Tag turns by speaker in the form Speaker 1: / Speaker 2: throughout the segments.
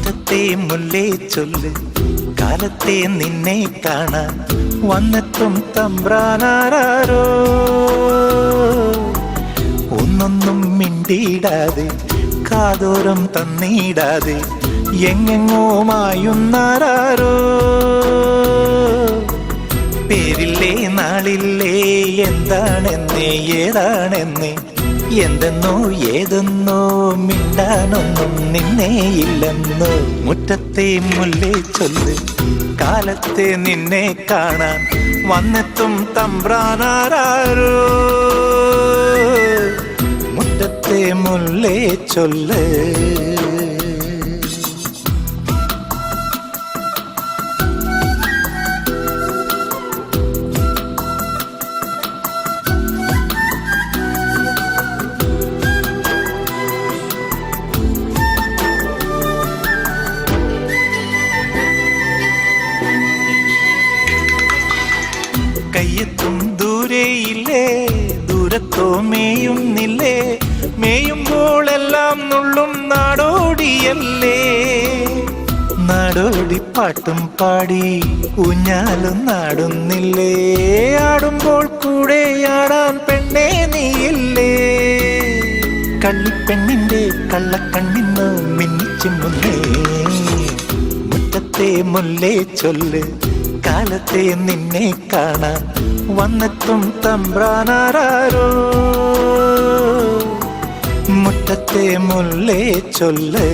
Speaker 1: മുറ്റത്തെ മുല്ലേ ചൊല്ല് കാലത്തെ നിന്നെ കാണാൻ വന്നെത്തും തമ്പ്രാനാരോ. ഒന്നൊന്നും മിണ്ടിയിടാതെ കാതോരം തന്നിടാതെ എങ്ങെങ്ങോ മായുന്നാരോ. പേരില്ലേ നാളില്ലേ എന്താണെന്നേ ഏതാണെന്നേ എന്തെന്നോ ഏതെന്നോ മിണ്ടാനൊന്നും നിന്നേയില്ലെന്നോ. മുറ്റത്തെ മുല്ലേ ചൊല്ല് കാലത്തെ നിന്നെ കാണാൻ വന്നെത്തും തമ്പ്രാനാരോ. മുറ്റത്തെ മുല്ലേ ചൊല്ല്. കയ്യെത്തും ദൂരെയില്ലേ ദൂരത്തോ മേയുന്നില്ലേ. മേയുമ്പോഴെല്ലാം നുള്ളും നാടോടിയല്ലേ. നാടോടി പാട്ടും പാടി ഊഞ്ഞാലും നാടുന്നില്ലേ. ആടുമ്പോൾ കൂടെ ആടാൻ പെണ്ണേ നീയില്ലേ. കള്ളിപ്പെണ്ണിന്റെ കള്ളക്കണ്ണിന്നു മിന്നിച്ചിമുന്നേ. മുറ്റത്തെ മുല്ലേ ചൊല്ല് കാലത്തെ നിന്നെ കാണാൻ വന്നെത്തും തമ്പ്രാനാരോ. മുറ്റത്തെ മുല്ലേ ചൊല്ല്.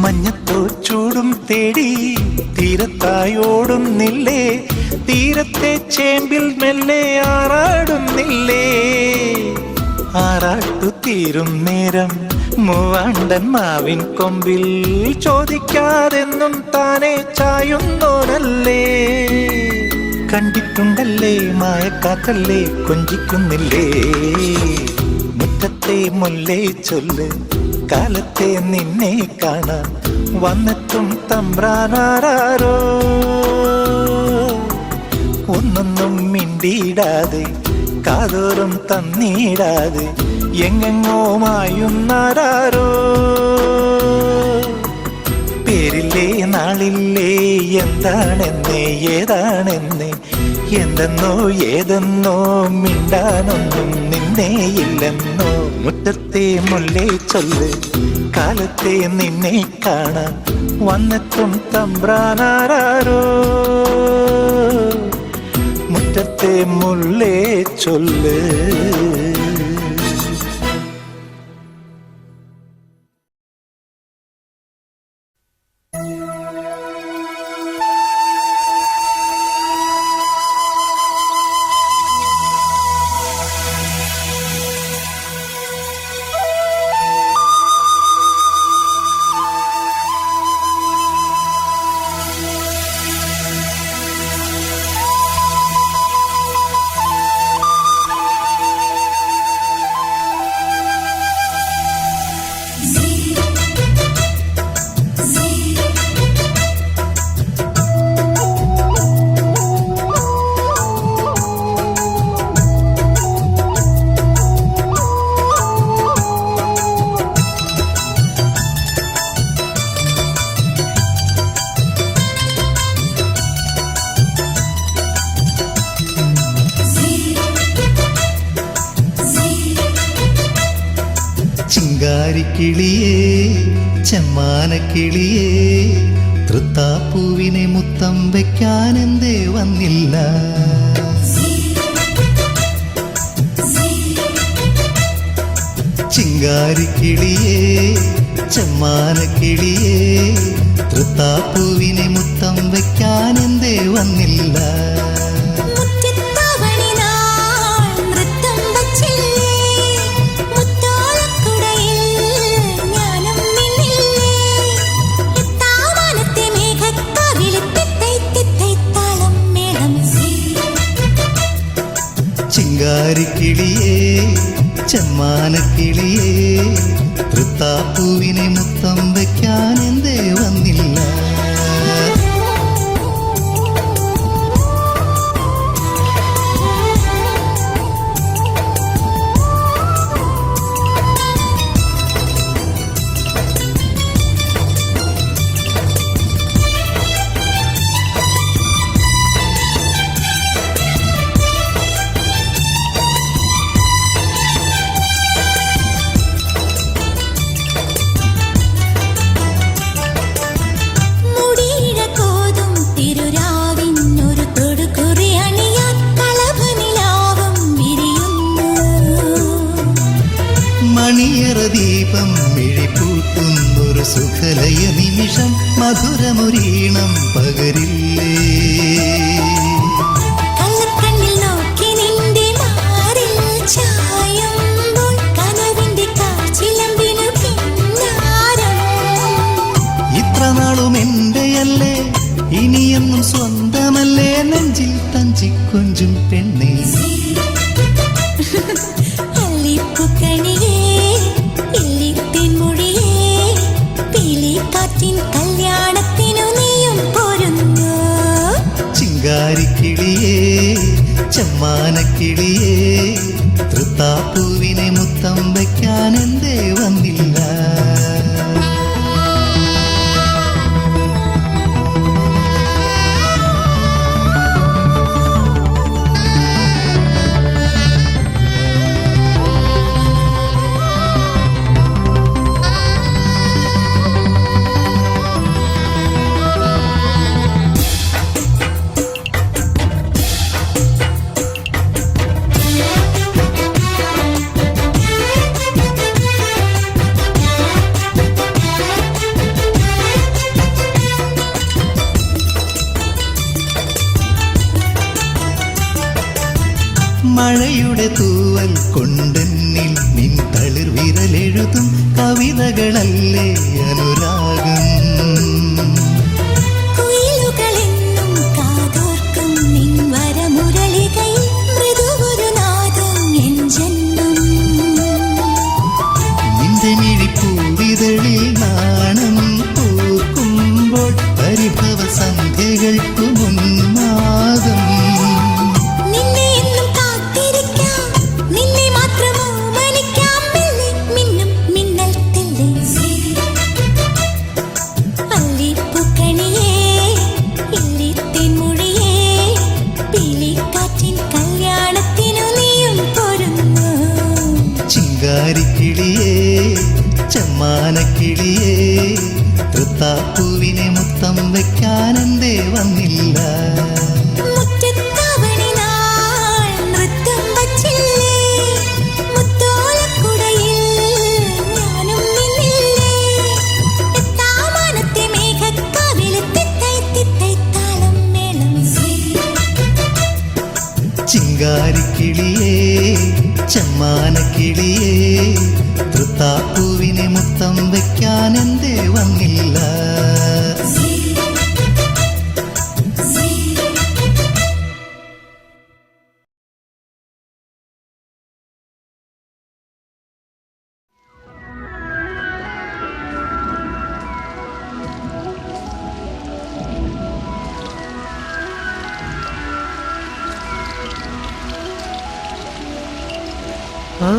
Speaker 1: മഞ്ഞത്തോ ചൂടും തേടി തീരത്തായോടുന്നില്ലേ. തീരത്തെ ചേമ്പിൽ മെല്ലെ ആറാടുന്നില്ലേ. ആറാട്ടു തീരും നേരം മൂവാണ്ടൻ മാവിൻ കൊമ്പിൽ ചോദിക്കാതെന്നും താനെ ചായുന്നോനല്ലേ. കണ്ടിട്ടുണ്ടല്ലേ മായക്കാക്കല്ലേ കൊഞ്ചിക്കുന്നില്ലേ. മുറ്റത്തെ മുല്ലേ ചൊല്ല് കാലത്തെ നിന്നെ കാണാൻ വന്നെത്തും തമ്പ്രാനാരോ. ഒന്നൊന്നും മിണ്ടിയിടാതെ കാതോരം തന്നിടാതെ എങ്ങെങ്ങോ മായുന്നാരോ. പേരില്ലേ നാളില്ലേ എന്താണെന്നേ ഏതാണെന്നേ എന്തെന്നോ ഏതെന്നോ മിണ്ടാനൊന്നും നിന്നേയില്ലെന്നോ. മുറ്റത്തെ മുല്ലേ ചൊല്ല് കാലത്തെ നിന്നെ കാണാൻ വന്നെത്തും തമ്പ്രാനാരോ. മുറ്റത്തെ മുല്ലേ ചൊല്ല്.
Speaker 2: ചിങ്കാരിക്കിളിയേ ചെമ്മാനക്കിളിയേ തൃത്താപ്പൂവിനെ മുത്തം വയ്ക്കാനെന്തേ വന്നില്ല. ചിങ്കാരിക്കിളിയേ ചെമ്മാനക്കിളിയേ തൃത്താപ്പൂവിനെ മുത്തം വയ്ക്കാനെന്തേ വന്നില്ല.
Speaker 3: നൃത്തം വച്ചില്ലേ മുത്തോളക്കുടയിൽ ഞാനും
Speaker 2: ചിങ്കാരിക്കിളിയേ ചെമ്മാനക്കിളിയേ തൃത്താപ്പൂവിനെ മുത്തം വയ്ക്കാൻ എന്തേ വന്നില്ല. മണിയറദീപം മിഴിപ്പൂട്ടുന്നൊരു സുഖലയ നിമിഷം മധുരമൊരീണം പകരില്ലേ. ഇത്ര നാളും എന്റെയല്ലേ ഇനിയെന്നും സ്വന്തമല്ലേ നെഞ്ചിൽ തഞ്ചിക്കൊഞ്ചും പെണ്ണേ. ചിങ്കാരിക്കിളിയേ ചെമ്മാനക്കിളിയേ തൃത്താപ്പൂവിനെ മുത്തം വയ്ക്കാൻ എന്തേ വന്നില്ല. മഴയുടെ തൂവൽ കൊണ്ടെന്നിൽ നിൻ തളിർ വിരലെഴുതും കവിതകളല്ലേ അനുരാഗം. നിന്റെ മിഴിപ്പൂവിതളിൽ നാണം പൂക്കുമ്പോൾ പരിഭവ സന്ധ്യകൾക്കു മുൻമാകം. ചിങ്കാരിക്കിളിയേ ചെമ്മാനക്കിളിയേ തൃത്താപ്പൂവിനെ മുത്തം വയ്ക്കാൻ എന്തേ വന്നില്ല. ചിങ്കാരിക്കിളിയേ ചെമ്മാനക്കിളിയേ തൃത്താപ്പൂവിനെ മുത്തം വയ്ക്കാൻ എന്തേ വന്നില്ല.
Speaker 1: ആ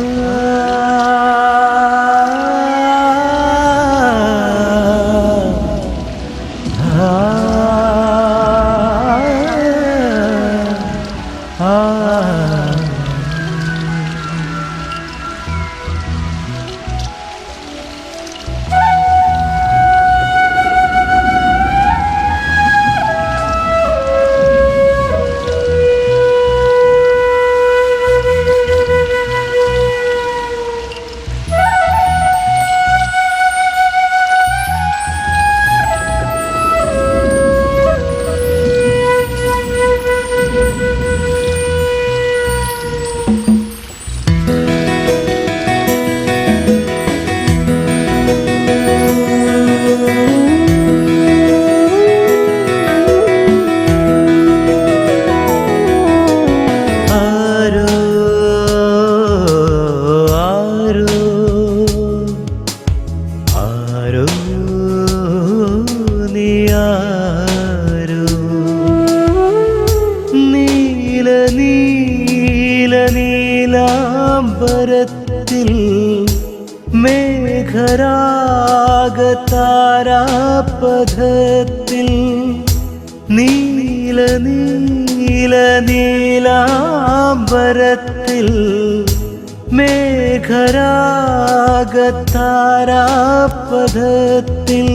Speaker 1: മേഘരാഗതാരാപഥത്തിൽ നീല നീല നീലാംബരത്തിൽ മേഘരാഗതാരാപഥത്തിൽ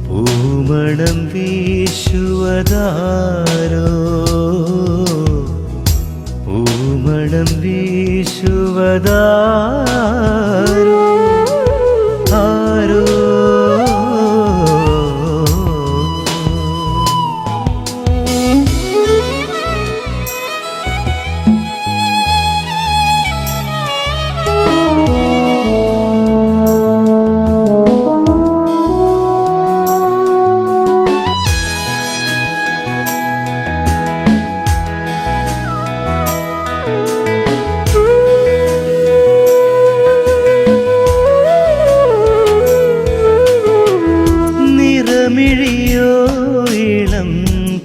Speaker 1: പൂമണം വീശുവതാരോ പൂമണം വീശുവതാരോ ആരോ നിറമിഴിയോ ഇളം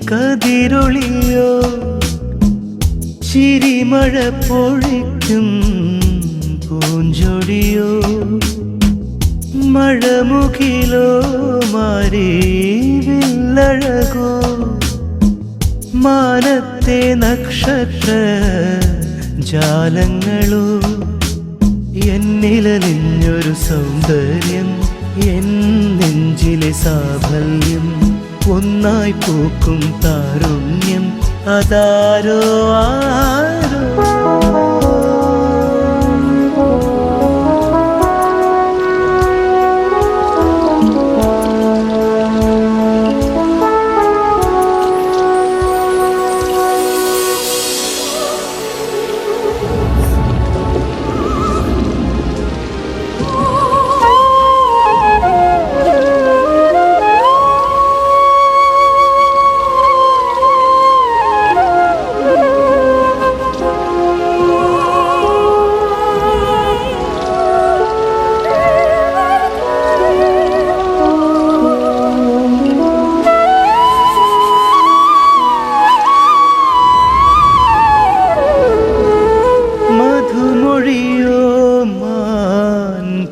Speaker 1: കതിരൊളിയോ ചിരിമഴ പൊഴിക്കും പൂഞ്ചൊടിയോ മഴമുഖിലോ മാരീവില്ലഴകോ മാനത്തെ നക്ഷത്ര ജാലങ്ങളോ എന്നിലലിഞ്ഞൊരു സൗന്ദര്യം എൻ നെഞ്ചിലെ സാഫല്യം ഒന്നായി പൂക്കും താരുണ്യം അതാരോ ആരോ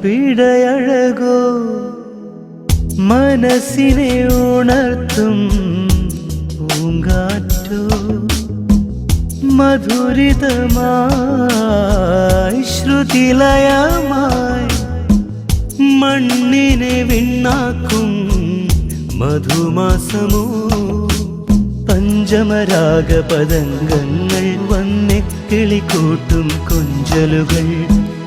Speaker 1: പിടയഴകോ മനസ്സിനെ ഉണർത്തും പൂങ്കാറ്റോ മധുരിതമായി ശ്രുതിലയമായി മണ്ണിനെ വിണ്ണാക്കും മധുമാസമോ പഞ്ചമരാഗപദങ്ങൾ വന്നെക്കിളിക്കൂട്ടും കൊഞ്ചലുകൾ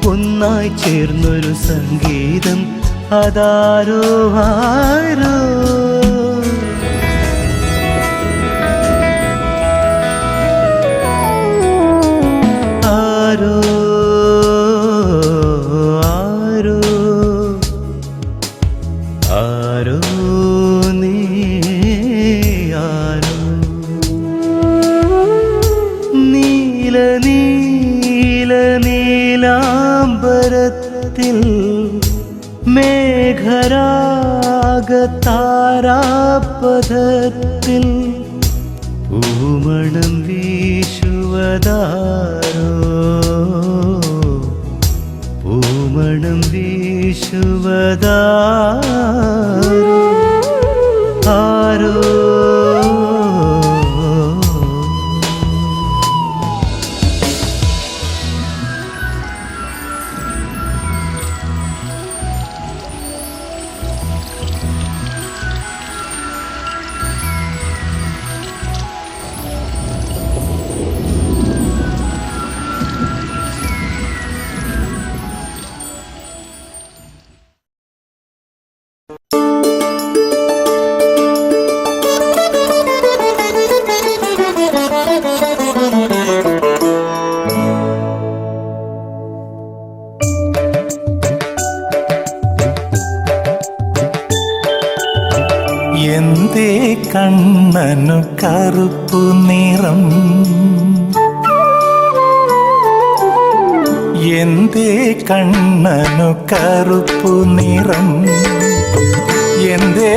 Speaker 1: ഒന്നായി ചേർന്നൊരു സംഗീതം അതാരോ ആരോ ആരോ ആരോ ആരോ നീ ആരോ നീല നീല നീലാംബരത്തിൽ മേഘരാഗതാരാപഥത്തിൽ പൂമണം വീശുവതാരോ പൂമണം വീശുവതാരോ ആരോ എന്തേ കണ്ണനു കറുപ്പു നിറം എന്തേ കണ്ണനു കറുപ്പു നിറം എന്തേ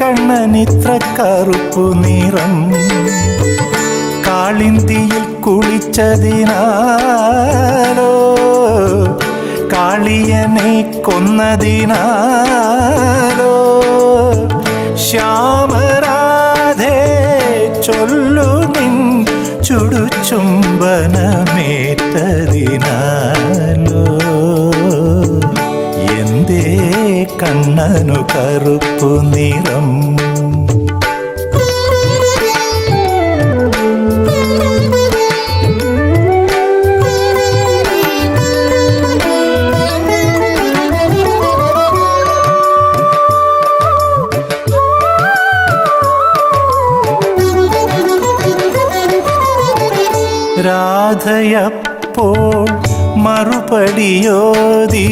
Speaker 1: കണ്ണനിത്ര കറുപ്പു നിറം കാളിന്തിയിൽ കുളിച്ചതിനാലോ കാളിയനെ കൊന്നതിനാലോ ശ്യാമരാധേ ചൊല്ലു നിൻ ചുടുചുംബനമേറ്റതിനാലോ എന്തേ കണ്ണനു കറുപ്പു നിറം രാധയപ്പോൾ മറുപടിയോതി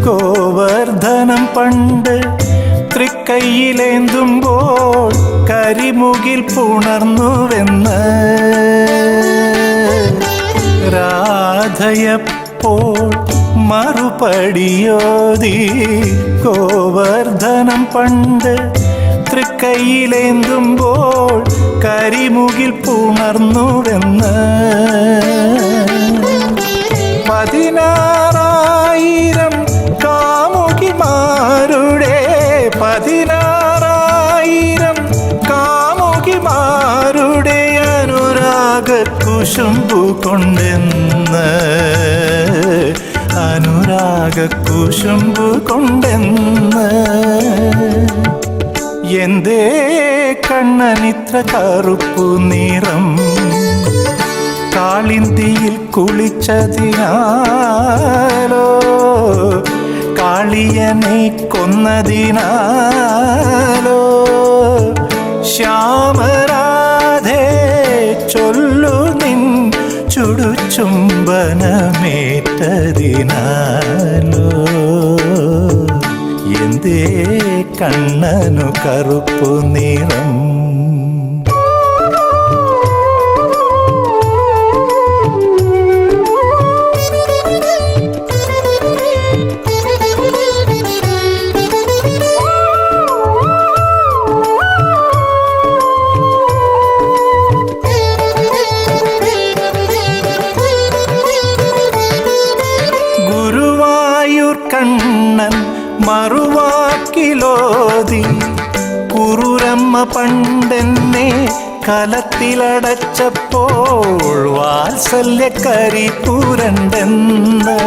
Speaker 1: ഗോവർദ്ധനം പണ്ട് തൃക്കൈയിലേന്തുമ്പോൾ കരിമുകിൽ പുണർന്നുവെന്ന് രാധയപ്പോൾ മറുപടിയോതി ഗോവർദ്ധനം പണ്ട് തൃക്കൈയിലേന്തുമ്പോൾ കരിമുകിൽ പുണർന്നുവെന്ന് 16,000 കാമുകിമാരുടെ 16,000 കാമുകിമാരുടെ അനുരാഗ കുശുമ്പു കൊണ്ടെന്ന് അനുരാഗ കുശുമ്പു കൊണ്ടെന്ന് എന്തേ കണ്ണനിത്ര കറുപ്പു നിറം കാളിന്തിയിൽ കുളിച്ചതിനാലോ കാളിയനെ കൊന്നതിനാലോ ശ്യാമരാധേ ചൊല്ലു നിൻ ചുടുചുംബനമേറ്റതിനാലോ എന്തേ കണ്ണനു കറുപ്പു നിറം ഗുരുവായൂർ കണ്ണൻ മറുവാക്കിലോതി കുറുരമ്മ പണ്ടെന്നെ കലത്തിലടച്ചപ്പോൾ വാത്സല്യക്കരി പുരണ്ടെന്ന്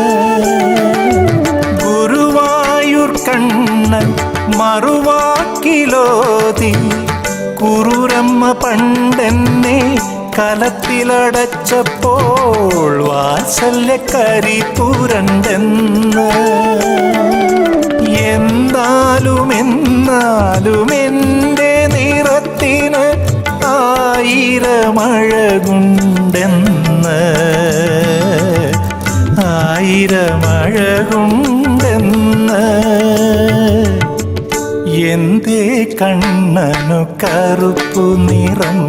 Speaker 1: ഗുരുവായൂർ കണ്ണൻ മറുവാക്കിലോതി കുറുരമ്മ പണ്ടെന്നെ കലത്തിലടച്ചപ്പോൾ വാത്സല്യക്കരി പുരണ്ടെന്ന് എന്നാലും എൻ്റെ നിറത്തിന് 1000 അഴകുണ്ടെന്ന് 1000 അഴകുണ്ടെന്ന് എന്തേ കണ്ണനു കറുപ്പു നിറം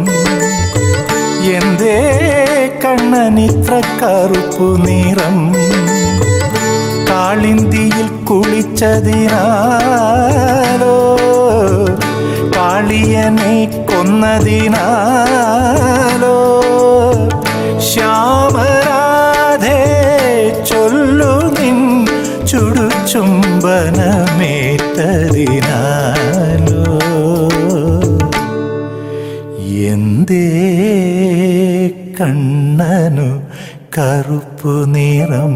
Speaker 1: എന്തേ കണ്ണനിത്ര കറുപ്പു നിറം കാളിന്തിയിൽ കുളിച്ചതിനാലോ കാളിയനെ കൊന്നതിനാലോ ശ്യാമരാധേ ചൊല്ലു നിൻ ചുടുചുംബനമേറ്റതിനാലോ എന്തേ കണ്ണനു കറുപ്പു നിറം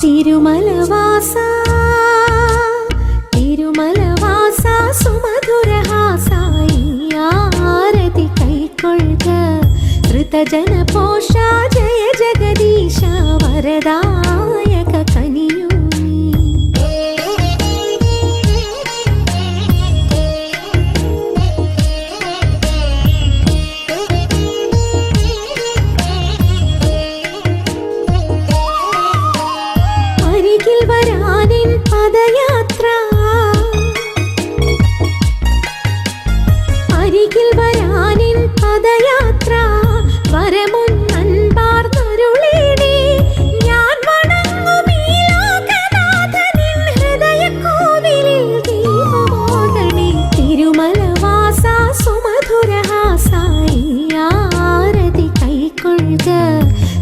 Speaker 3: തിരുമലവാസ തിരുമലവാസ സുമധുരഹാസായി ആരതി കൈക്കൊള്ളുക ധൃതജനപോഷ ജയ ജഗദീശ വരദായക കനിയൂ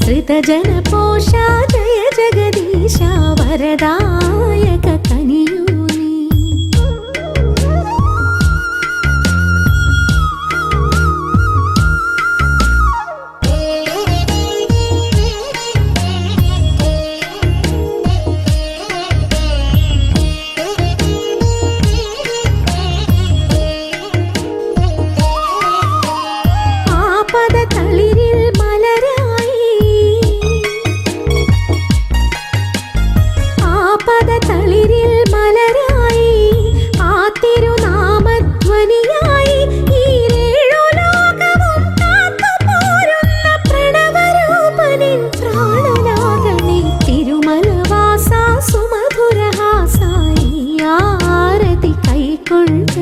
Speaker 3: ധൃതജനപോഷ ജയ ജഗദീശ വരദായക കനിയൂ നീ. ആപദതളിരിൽ മലരായി ആപദതളിരിൽ മലരായി ആ തിരുനാമധ്വനിയായി ഈരേഴു ലോകവും കാത്തുപോരുന്ന പ്രണവരൂപനിൻ പ്രാണനാഥനെ തിരുമലവാസ സുമധുരഹാസായി ആരതി കൈക്കൊള്ളുക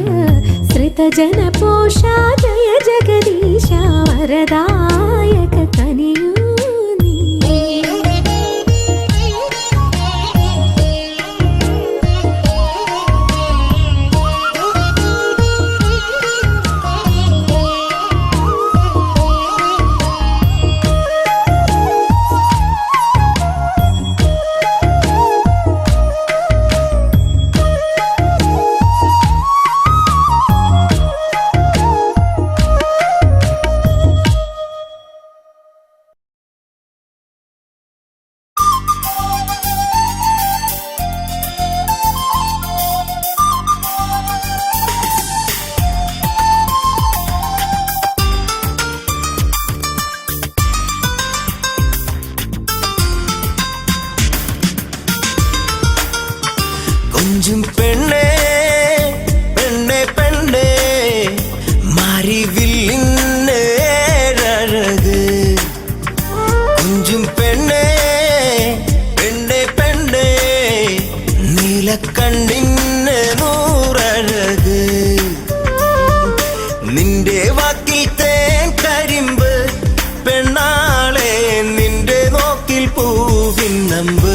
Speaker 3: ശ്രിതജനപോഷ ജയ ജഗദീശ വരദായക കനിയൂ നീ.
Speaker 1: கொஞ்சம் பெண்ணே பெண்ணே பெண்ணே மாறிவில் அழகு கொஞ்சம் பெண்ணே பெண்ணே பெண்ணே നീലക്കണ്ണിൻ നൂറഴക് നിന്റെ വാക്കിൽ തേൻ കരിമ്പ് പെണ്ണാളെ നിന്റെ നോക്കിൽ പൂവിൻ നമ്പ്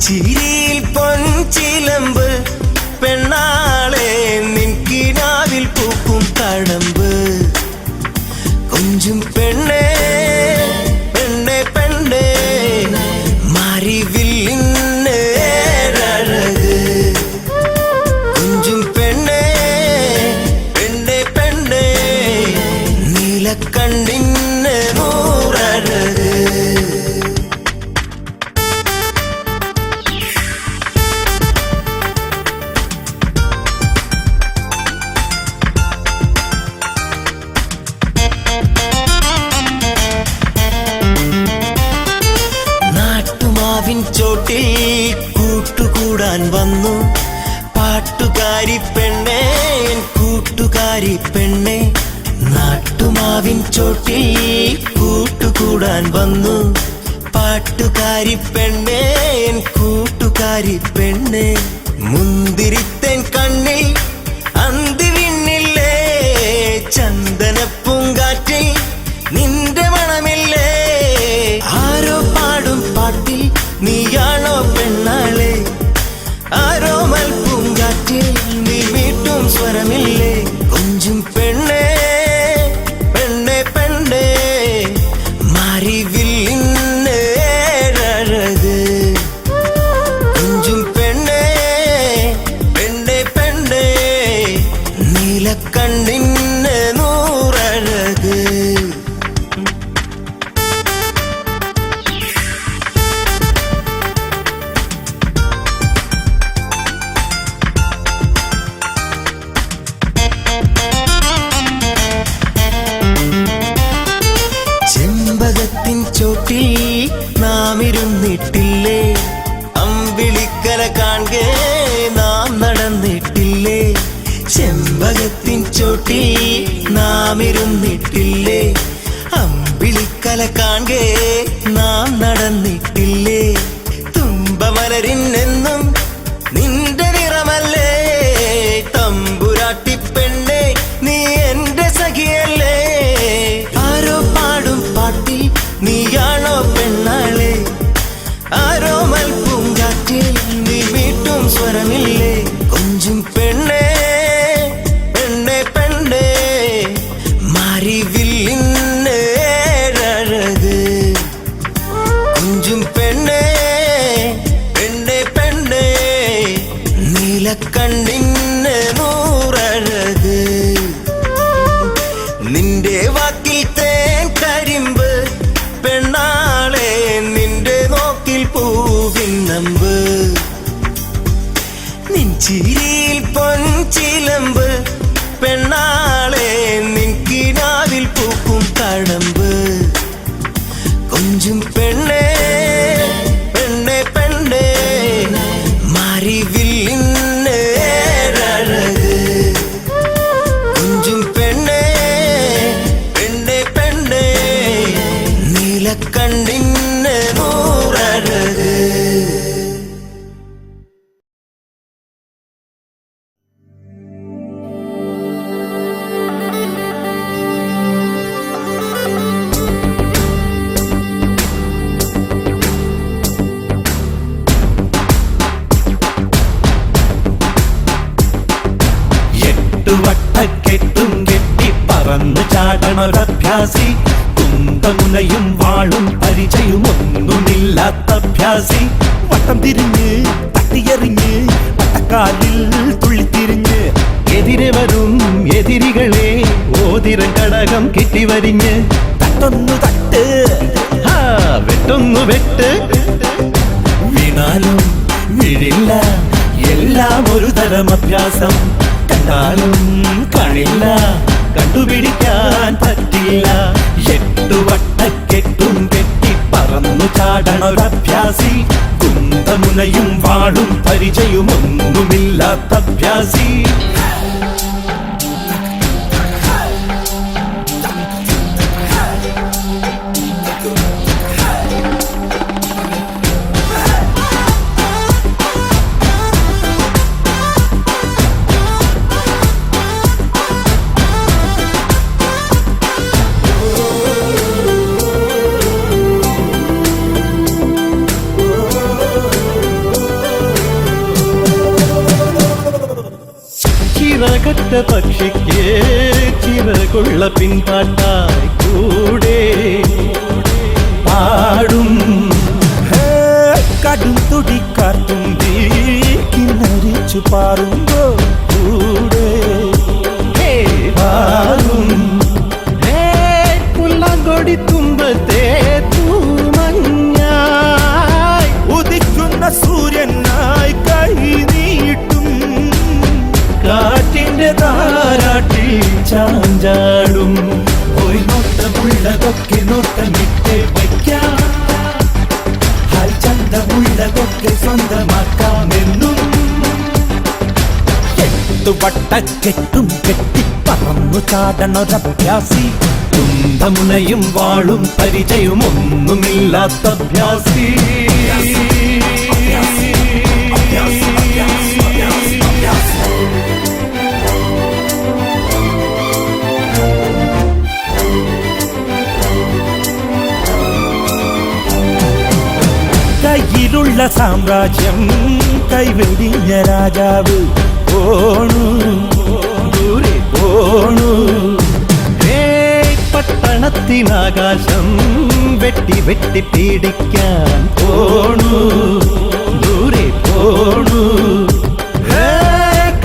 Speaker 1: ചിരിയിൽ പൊൻചിലമ്പ് പെണ്ണാളെ നിൻകിനാവിൽ പൂക്കും കടമ്പ് കൊഞ്ചും പെണ്ണേ പെണ്ണേ പെണ്ണേ മാറിവിൽ അഴക് കൊഞ്ചും പെണ്ണേ പെണ്ണേ പെണ്ണേ നീലക്കണ്ണിൻ നൂറഴക് ചോട്ടിൽ കൂട്ടുകൂടാൻ വന്നു പാട്ടുകാരി പെണ്ണേ കൂട്ടുകാരി പെണ്ണേ നാട്ടുമാവിൻ ചോട്ടിൽ കൂട്ടുകൂടാൻ വന്നു പാട്ടുകാരി പെണ്ണേ കൂട്ടുകാരി പെണ്ണേ മുന്തിരിത്തേൻ കണ്ണിൽ അന്തിവിണ്ണില്ലേ ചന്ദനപ്പൂങ്കാറ്റിൽ നിന്റെ മണമില്ലേ ആരോ പാടും പാട്ടിൽ നീയാണോ പെണ്ണാളെ ആരോ മൽപ്പൂങ്കാറ്റിൽ നീ വീട്ടും സ്വരമില്ലേ കൊഞ്ചും പെണ്ണേ പെണ്ണേ പെണ്ണേ മാറിവിൽ അഴക് കൊഞ്ചും പെണ്ണേ പെണ്ണേ പെണ്ണേ നീലക്കണ്ണിൻ നൂറഴക് ചോട്ടിൽ നാം ഇരുന്നിട്ടില്ലേ അമ്പിളിക്കല കാണേ നാം നടന്നിട്ടില്ലേ ചെമ്പകത്തിൻ ചോട്ടിൽ നാം ഇരുന്നിട്ടില്ലേ അമ്പിളിക്കല കാണേ നാം നടന്നിട്ടില്ലേ തുമ്പമലരിന്നെന്നും നിന്റെ നിറമല്ലേ തമ്പുരാട്ടി പെണ്ണേ നീ എന്റെ സഖിയല്ലേ ആരോ പാടും പാട്ടിൽ നീയാണോ പെണ്ണാളെ ആരോ മൽപ്പൂങ്കാറ്റിൽ നീ വീട്ടും സ്വരമില്ലേ കൊഞ്ചും പെണ്ണേ പെണ്ണേ പെണ്ണേ മാറിവിൽ പൊന്നമ്പ് നെഞ്ചിരിയിൽ പൊൻചിലമ്പ് പെണ്ണാളെ നിൻകിനാവിൽ പൂക്കും കടമ്പ് കൊഞ്ചും പെണ്ണേ പെണ്ണേ പെണ്ണേ മാറിവില്ലിന്ന് അഴക് കൊഞ്ചും പെണ്ണേ പെണ്ണേ പെണ്ണേ നീലക്കണ്ണിന് നൂറഴക്
Speaker 4: വട്ടക്കെട്ടും കെട്ടി പറന്ന് ചാടണൊരഭ്യാസി കുന്തമുനയും വാളും പരിചയമൊന്നുമില്ലാത്ത അഭ്യാസി വട്ടം തിരിഞ്ഞ് തട്ടിയെറിഞ്ഞ് വട്ടക്കാലിൽ തുള്ളിത്തിരിഞ്ഞ് എതിരെ വരും എതിരികളെ ഓതിരം കടകം കെട്ടിവരിഞ്ഞ് തട്ടൊന്നു തട്ട് വെട്ടൊന്നു വെട്ട് വീണാലും വീഴില്ല എല്ലാം ഒരു തരം അഭ്യാസം കണ്ടാലും കാണില്ല കണ്ടുപിടിക്കാൻ പറ്റില്ല 8 വട്ടക്കെട്ടും കെട്ടി പറന്നു ചാടണൊരഭ്യാസി കുന്തമുനയും വാളും പരിചയമൊന്നുമില്ലാത്ത അഭ്യാസി ചിറകറ്റ പക്ഷിക്ക് ചിറകുള്ള പിൻപാട്ടായി കൂടെ പാടും കടും തുടിക്കാറ്റും കിന്നരിച്ചു പാറുമ്പോ കൂടെ പാടും പുല്ലാങ്കൊടി തുമ്പത്തെ തൂമഞ്ഞായി ഉദിക്കുന്ന സൂര്യനായി കൈ നീട്ടും കാറ്റിന്റെ താരാട്ടിൽ ചാഞ്ചാടും പോയി നോട്ടമുള്ളതൊക്കെ നോട്ടമിട്ട് വയ്ക്കാം ചന്തമുള്ളതൊക്കെ സ്വന്തമാക്കാമെന്നും 8 വട്ടക്കെട്ടും കെട്ടി പറന്നു ചാടണൊരഭ്യാസി കുന്തമുനയും വാളും പരിചയമൊന്നുമില്ലാത്ത അഭ്യാസി കയ്യിലുള്ള സാമ്രാജ്യം കൈവെടിഞ്ഞ രാജാവ് പോണു ദൂരെ പോണു പട്ടണത്തിനാകാശം വെട്ടി വെട്ടി പീഡിക്കാൻ പോണു ദൂരെ പോണു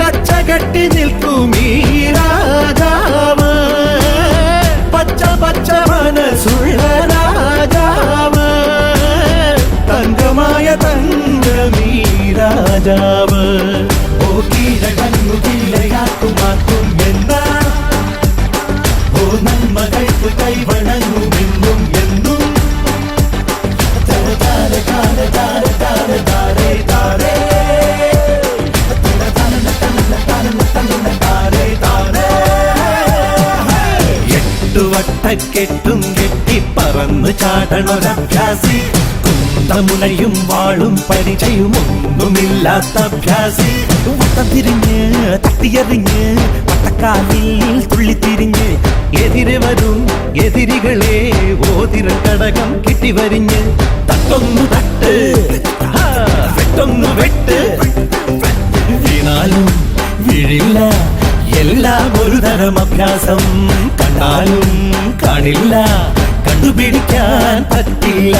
Speaker 4: കച്ചകെട്ടി നിൽക്കും ഈ രാജാവ് പച്ച പച്ച മനസ്സുള്ള രാജാവ് തങ്കമായ തങ്കമീ രാജാവ് ഓ കീഴടങ്ങു കില്ലയാക്കുമാക്കും എന്നാ ഓ നന്മകൾക്ക് കൈവണങ്ങുമെന്നും എന്നും താരെ താരെ താരെ താരെ താരെ താരെ താരെ വട്ടക്കെട്ടും കെട്ടി പറന്ന് ചാടണൊരഭ്യാസി കുന്തമുനയും വാളും പരിചയമൊന്നുമില്ലാത്ത അഭ്യാസി വട്ടം തിരിഞ്ഞ് തട്ടിയെറിഞ്ഞ് വട്ടക്കാലിൽ തുള്ളിത്തിരിഞ്ഞ് എതിരെ വരും എതിരികളെ ഓതിരം കടകം കെട്ടിവരിഞ്ഞ് തട്ടൊന്നു തട്ട് വെട്ടൊന്നു വെട്ട് വീണാലും വീഴില്ല എല്ലാം ഒരു തരം അഭ്യാസം കണ്ടാലും കാണില്ല കണ്ടുപിടിക്കാൻ പറ്റില്ല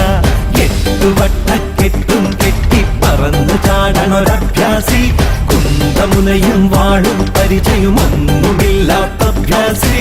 Speaker 4: 8 വട്ടക്കെട്ടും കെട്ടി പറന്നു ചാടണൊരഭ്യാസി കുന്തമുനയും വാളും പരിചയമൊന്നുമില്ലാത്ത അഭ്യാസി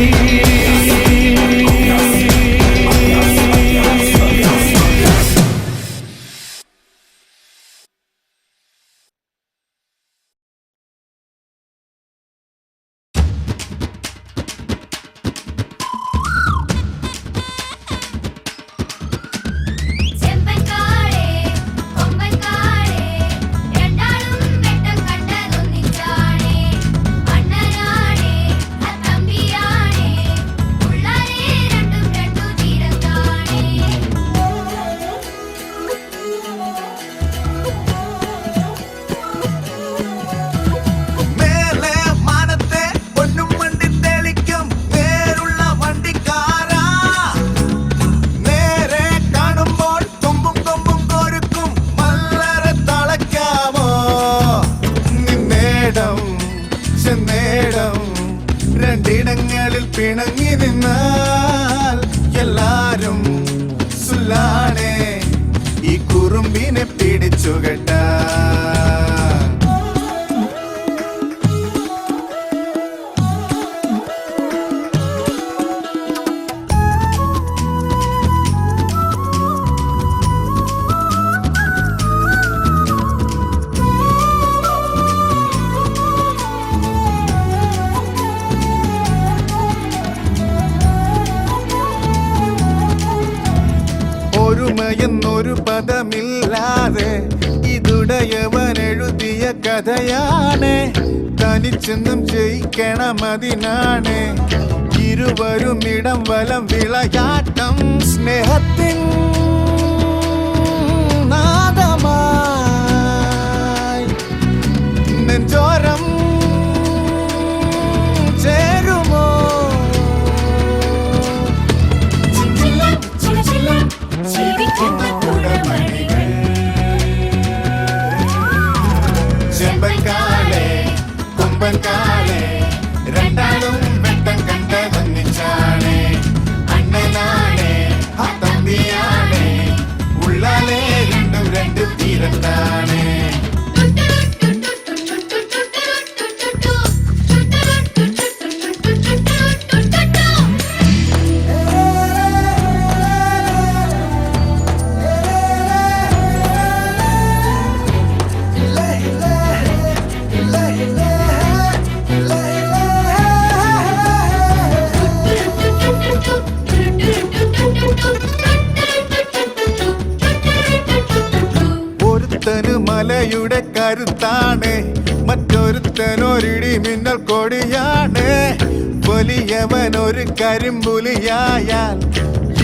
Speaker 5: കുറുമ്പിനെ പിടിച്ചു കേട്ടാ. ഒരുമയെന്നൊരു പദമില്ലാതെ ഇതുടയവൻ എഴുതിയ കഥയാണ്. തനിച്ചെന്നും ജയിക്കണം അതിനാണ് ഇരുവരും ഇടം വലം വിളയാട്ടം. സ്നേഹത്തിൻ നാദമായി നെഞ്ചോരം ചേരുമോ? ചെമ്പൻകാലേ കൊമ്പൻകാലേ രണ്ടാളും വെട്ടം കണ്ടതൊന്നിച്ചാണ്. അണ്ണനാണേ തമ്പിയാണേ ഉള്ളാലേ രണ്ടും രണ്ട് തീരത്താണ്. ഒരുത്തന് മലയുടെ കരുത്താണ്, മറ്റൊരുത്തനൊരിടി മിന്നൽ കൊടിയാണ്. വലിയവൻ ഒരു കരിമ്പുലിയായാൽ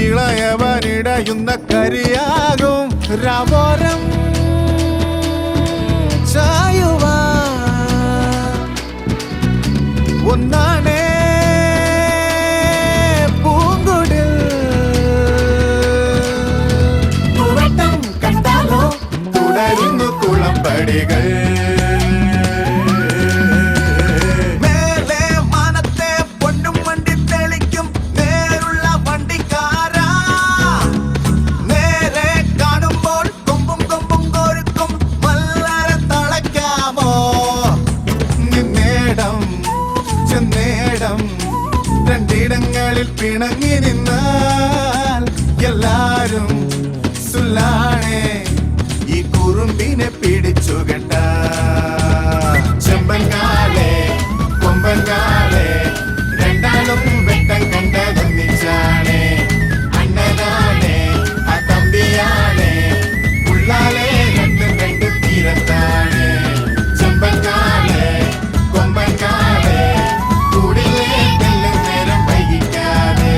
Speaker 5: ഇളയവൻ ഇടയുന്ന കരിയാകും. രാവോരം ചായുവാൻ ഒന്നാണേ പൂങ്കുടിൽ. പൂവട്ടം കണ്ടാലോ തുടരുന്നു കുളമ്പടികൾ. മേലെ മാനത്തെ പൊന്നും വണ്ടി തെളിക്കും നേരുള്ള വണ്ടിക്കാരാ. നേരെ കാണുമ്പോൾ കൊമ്പും കൊമ്പും കോരുക്കും മല്ലര തളയ്ക്കാമോ? നിന്നേടം ചെന്നേടം രണ്ടിടങ്ങളിൽ പിണങ്ങി നിന്നാൽ എല്ലാരും സുല്ലാണേ ഈ കുറുമ്പിനെ പിടിച്ചു കേട്ടാ. ചെമ്പൻകാലേ കൊമ്പൻകാലേ രണ്ടാളും വെട്ടം കണ്ടതൊന്നിച്ചാണ്. അണ്ണനാണേ തമ്പിയാണേ ഉള്ളാലേ രണ്ടും രണ്ട് തീരത്താണ്. ചെമ്പൻകാലേ കൊമ്പൻകാലേ കൂടിലേ തെല്ലും നേരം വൈകിക്കാതെ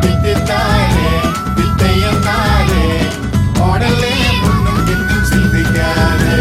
Speaker 5: വിത്തിത്താലേ വിത്തയ്യന്നാലേ ഓടലേ മുന്നും പിന്നും ചിന്തിക്കാതെ.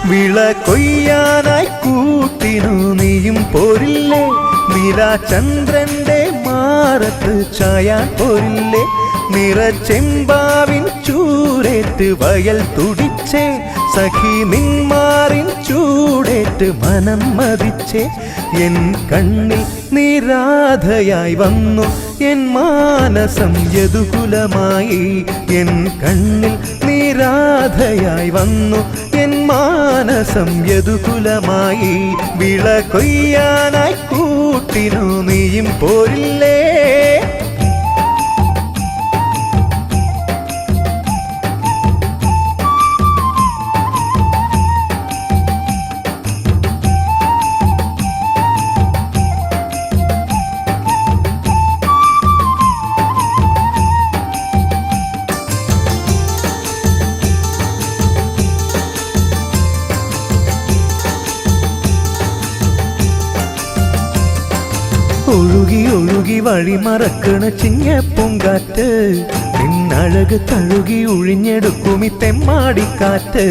Speaker 4: വിള കൊയ്യാനായി കൂട്ടിനു നീയും പോരില്ലേ? നിലാചന്ദ്രന്റെ മാറത്ത് ചായാൻ പോരില്ലേ? നിറച്ചെമ്പാവിൻ ചൂരേറ്റ് വയൽ തുടിച്ചേ, സഖി നിന്മാറിൻ ചൂടേറ്റ് മനം മതിച്ചേ. എൻ കണ്ണിൽ നിരാധയായി വന്നു എൻ മാനസം യദുകുലമായി. എൻ കണ്ണിൽ നിരാധയായി വന്നു എൻ മാനസം യദുകുലമായി. വിള കൊയ്യാനായി കൂട്ടിനു നീയും പോരില്ലേ? ഒഴുകി ഒഴുകി ഒഴുകി വഴി മറക്കണ ചിങ്ങപ്പൂങ്കാറ്റ് നിന്നഴക് തഴുകി ഒഴിഞ്ഞെടുക്കുമി തെമ്മാടിക്കാറ്റ്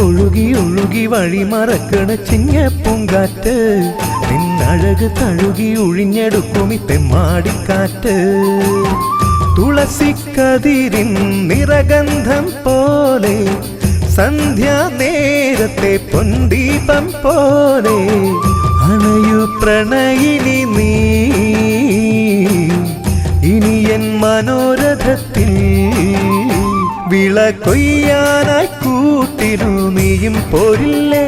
Speaker 4: ഒഴുകി ഒഴുകി വഴി മറക്കണ ചിങ്ങപ്പൂങ്കാറ്റ് നിന്നഴക് തഴുകി ഒഴിഞ്ഞെടുക്കുമി തെമ്മാടിക്കാറ്റ് തുളസിക്കതിരിൻ നിറഗന്ധം പോലെ സന്ധ്യാ നേരത്തെ പൊൻദീപം പോലെ അണയു പ്രണയിനി നീ ഇനി എൻ മനോരഥത്തിൽ വിള കൊയ്യാനായി കൂട്ടിനു നീയും പോരില്ലേ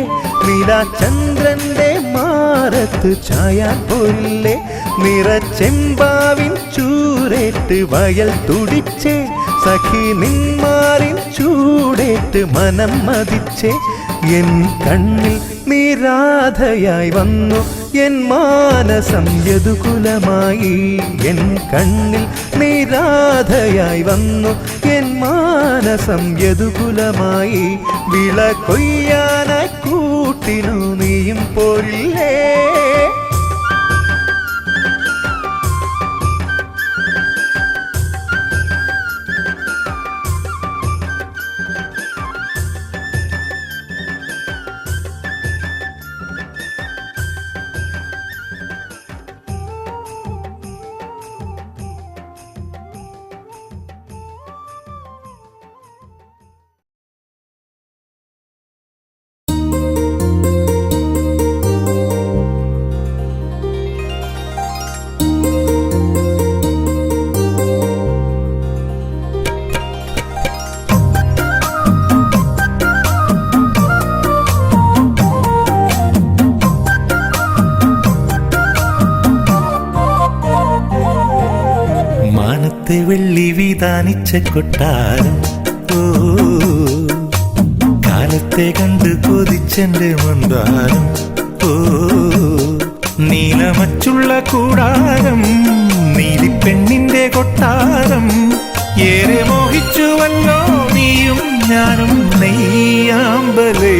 Speaker 4: നിലാചന്ദ്രന്റെ മാറത്ത് ചായാൻ പോരില്ലേ നിറച്ചെമ്പാവിൻ ചൂരേറ്റ് വയൽ തുടിച്ചേ സഖി നിന്മാറിൻ ചൂടേറ്റ് മനം മതിച്ചേ എൻ കണ്ണിൽ നീരാധയായി വന്നു എൻ മാനസം യദുകുലമായി എൻ കണ്ണിൽ നീരാധയായി വന്നു എൻ മാനസം യദുകുലമായി വിള കൊയ്യാനായി കൂട്ടിനു നീയും പോരില്ലേ വെള്ളി വിധാനിച്ച കൊട്ടാരം ഓ കാലത്തെ കണ്ട് കൊതിച്ചെന്റെ മന്ദാരം ഓ നീലമച്ചുള്ള കൂടാരം നീലിപ്പെണ്ണിന്റെ കൊട്ടാരം ഏറെ മോഹിച്ചുവല്ലോ നീയും ഞാനും നെയ്യാമ്പലേ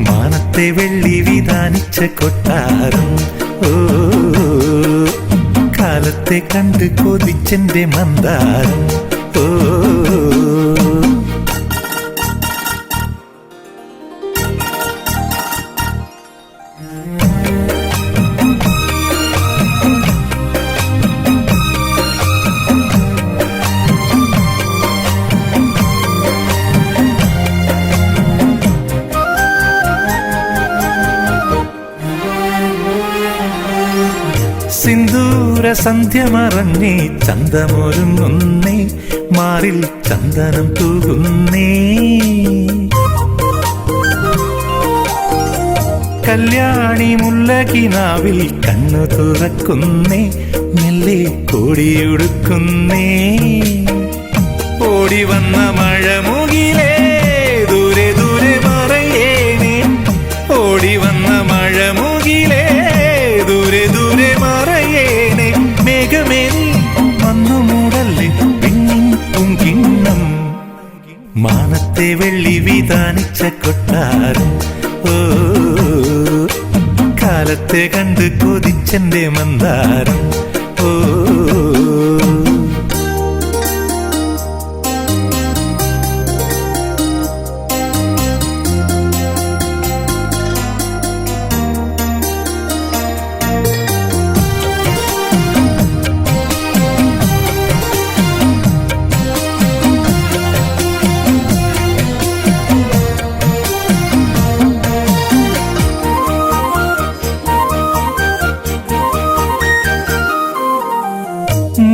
Speaker 4: മാനത്തെ വെള്ളി വിധാനിച്ച കൊട്ടാരം ഓ കാലത്തെ കണ്ട് കൊതിച്ചെന്റെ മന്ദാരം ഓ സിന്ദൂര സന്ധ്യ മറഞ്ഞേ ചന്തമൊരുങ്ങുന്നേ മാറിൽ ചന്ദനം തൂകുന്നേ കല്യാണി മുല്ലകിനാവിൽ കണ്ണു തുറക്കുന്നേ മെല്ലെ കോടിയുടുക്കുന്നേ ഓടി വന്ന മഴമുകിലേ ദൂരെ ദൂരെ മറയേനേ ഓടി വന്ന മഴമുകിലേ ദൂരെ ദൂരെ മറയേനെ മേഘമേനി വന്നു മൂടല്ലേ പെണ്ണിൻ പൂങ്കിണ്ണം മാനത്തെ വെള്ളി വിധാനിച്ച കൊട്ടാരം ഓ കാലത്തെ കണ്ട് കൊതിച്ചെന്റെ മന്ദാരം ഓ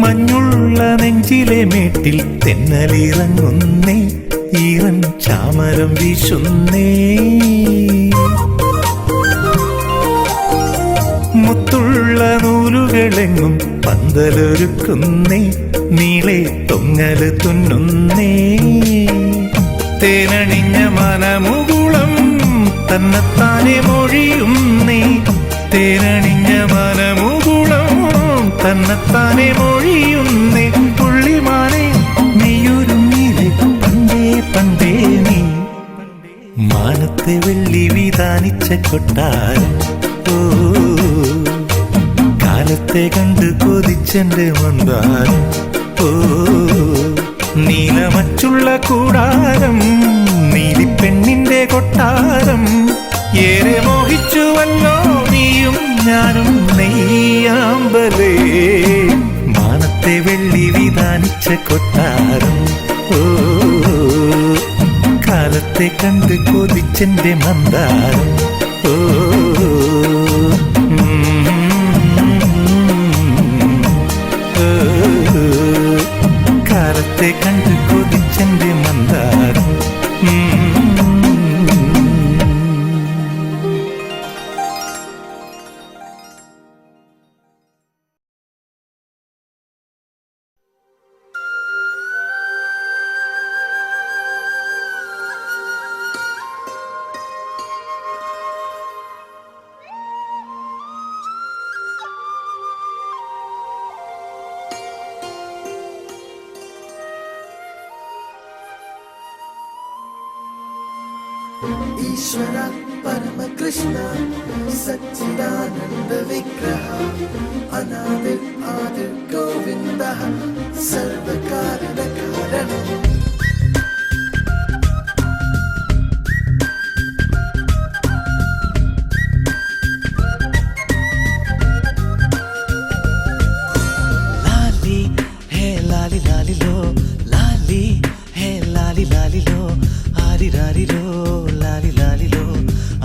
Speaker 4: മഞ്ഞുള്ള നെഞ്ചിലെ മേട്ടിൽ തെന്നലിറങ്ങുന്നേ ഈറൻ ചാമരം വീശുന്നേ മുത്തുള്ള നൂലുകളെങ്ങും പന്തലൊരുക്കുന്നേ നീളെ തൊങ്ങല് തുന്നുന്നേ തേനണിഞ്ഞ മനമുകുളം തന്നെത്താനെ മൊഴിയുന്നേ തേനണിഞ്ഞ മനമുകുളം തന്നെത്താനെ മൊഴിയുന്നേ പുള്ളിമാനെ നീയൊരുങ്ങിലെ പണ്ടേ പണ്ടേ നീ മാനത്തെ വെള്ളി വിധാനിച്ച കൊട്ടാരം ഓ കാലത്തെ കണ്ട് കൊതിച്ചെന്റെ മന്ദാരം ഓ നീലമച്ചുള്ള കൂടാരം നീലിപ്പെണ്ണിന്റെ കൊട്ടാരം ഏറെ മോഹിച്ചുവല്ലോ നീയും ഞാനും നെയ്യാമ്പലേ മാനത്തെ വെള്ളി വിധാനിച്ച കൊട്ടാരം ഓ കാലത്തെ കണ്ട് കൊതിച്ചെന്റെ മന്ദാരം ഓ കാലത്തെ കണ്ട് കൊതിച്ചെന്റെ മന്ദാരം
Speaker 6: ईश्वर परम कृष्ण सच्चिदानंद विग्रह अनादिर आदिर गोविंद सर्व कारण कारण
Speaker 2: लाली है लाली लाली लो लाली है लाली लाली लो आरी रारी लो लाली लाली लो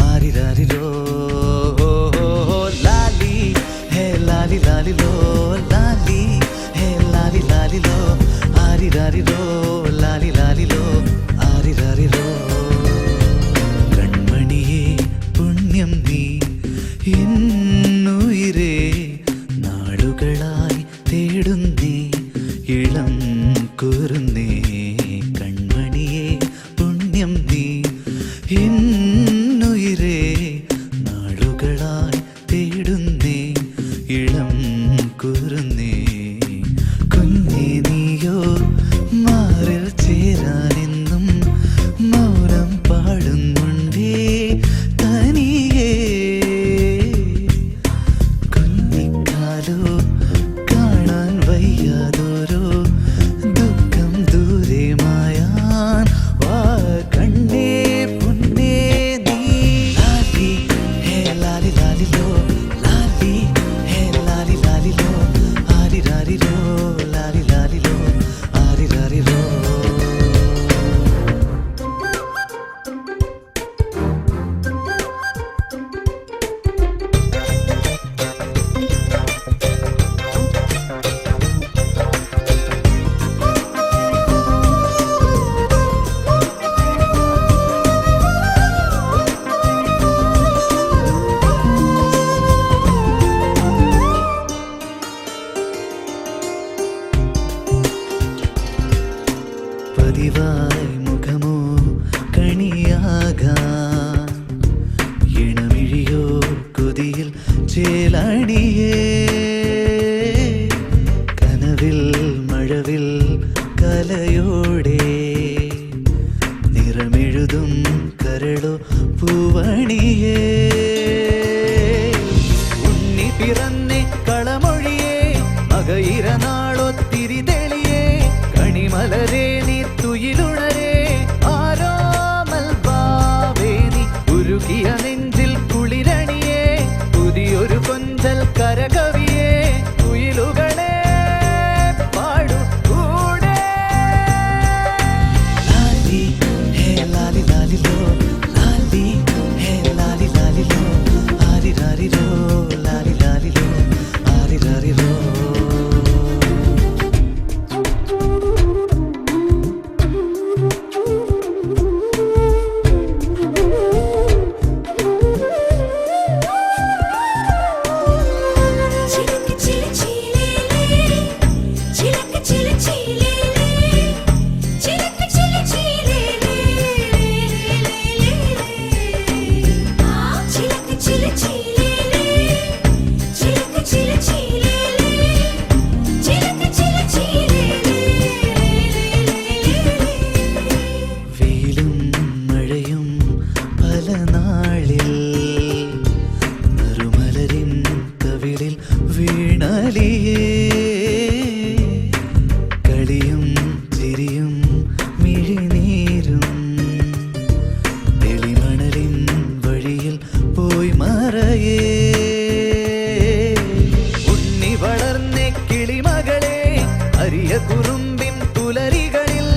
Speaker 2: आरी रारी लो लाली है लाली लाली लो लाली है लाली लाली लो आरी रारी लो लाली लाली लो आरी रारी लो കൺമണിയേ പുണ്യം നീ എന്നുയിരേ നാടുകളായി തേടുന്നേ ഇളം കുറുന്നേ കൺമണിയേ പുണ്യം നീ എന്നുയിരേ നാടുകളായി തേടുന്നേ ഇളം കുറുന്നേ കുഞ്ഞേ നീയോ മാറിൽ ചേരാനെന്നും മൗനം പാടുന്നുണ്ടേ തനിയേ കുഞ്ഞിക്കാലോ കാണാൻ വയ്യാതോരോ ദുഃഖം ദൂരെ മായാൻ വാ കണ്ണേ പൊന്നേ നീ ലാലി ഹേ ലാലി ലാലി ലോ ലാലി ഹേ ലാലി ലാലി ലോ ആരി രാരി ലോ ലാലി ലാലി ലോ ആരി രാരി ലോ പതിവായി മുഖമോ കണിയാകാൻ ഇണമിഴിയോ കൊതിയിൽ ചേലാടിയേ കനവിൽ മഴവിൽ കലയോടെ നിറമെഴുതും കരളോ പൂവണിയേ ഉണ്ണി പിറന്നേ കളമൊഴിയേ മകയിരനാളൊത്തിരി തെളിയേ കണിമലരേ നീ തുയിലുണരേ ആരോമൽ ഭാവേ നീ ഉരുകിയ നെഞ്ചിൽ കുളിരണിയേ പുതിയൊരു കൊഞ്ചൽ കരകവിയേ കുയിലുകളെ പാടു കൂടെ ലാലി ഹേ ലാലി ലാലി ലോ ലാലി ഹേ ലാലി ലാലി ലോ ആരി രാരി ലോ ലാലി ലാലി ലോ ആരി രാരി ലോ അരിയ കുറുമ്പിൻ പുലരികളിൽ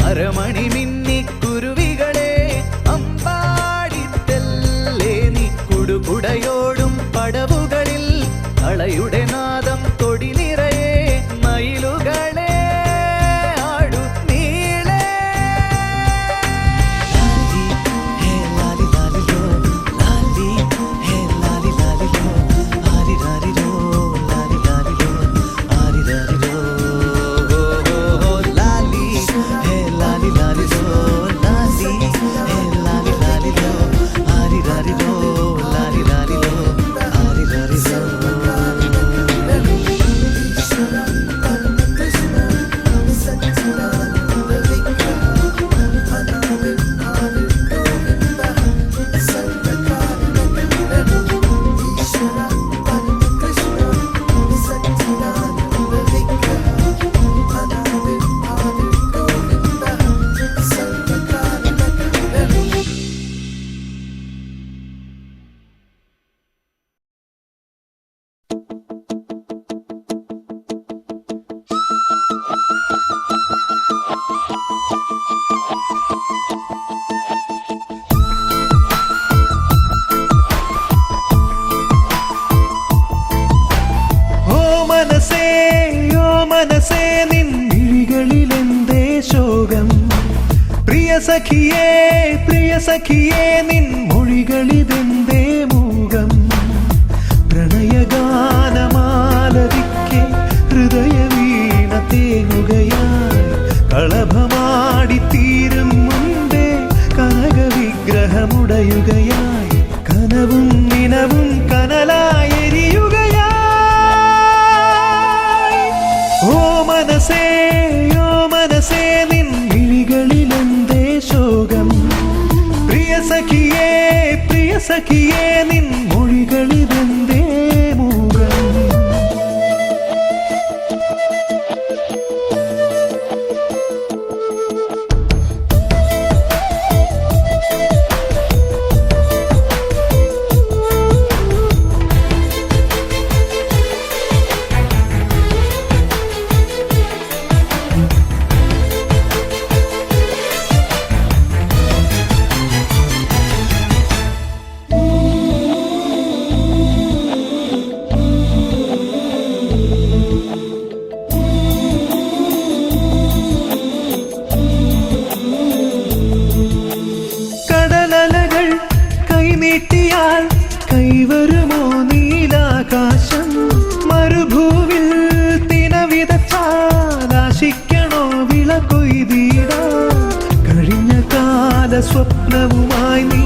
Speaker 2: അരമണി മിന്നിക്കുരുവികളെ അമ്പാടിത്തല്ലേ നീ കുടുകുടയോടും പടവുകളിൽ കളയുടെ നാദം തൊടി നിറയെ മയിലുകളെ ആടു നീളെ ലാലി ഹേ ലാലി ലാലിലോ ലാലി ഹേ ലാലി ലാലിലോ ആരി ലാലിലോ ലാലി ലാലിലോ ആരി ലാലിലോ ലാലി ഹേ ലാലി ലാലിലോ ലാലി ഹേ ലാലി ലാലിലോ ആരി ലാലിലോ ലാലി ലാലിലോ ആരി ലാലിലോ മനസ്സേ നിൻ മിഴികളിലെന്തേ ശോകം പ്രിയ സഖിയേ നിൻ മൊഴികളിതെന്തേ മൂകം പ്രണയഗാനമാലപിക്കെ ഹൃദയ വീണ തേങ്ങുകയായി കളഭമാടിത്തീരും മുൻപേ കനക വിഗ്രഹമുടയുകയായി കനവും നിനവും കനലായെരിയുകയായി ഓ മനസ്സേ നിൻ വിളികളിലെന്തേ ശോകം പ്രിയ സഖിയേ നിൻ മൊഴികളിലെന്തേ മൂകം നീട്ടിയാൽ കൈവരുമോ നീലാകാശം മരുഭൂവിൽ തിനവിതച്ചാലാശിക്കണോ വിള കൊയ്തിടാൻ കഴിഞ്ഞ കാല സ്വപ്നവുമായി നീ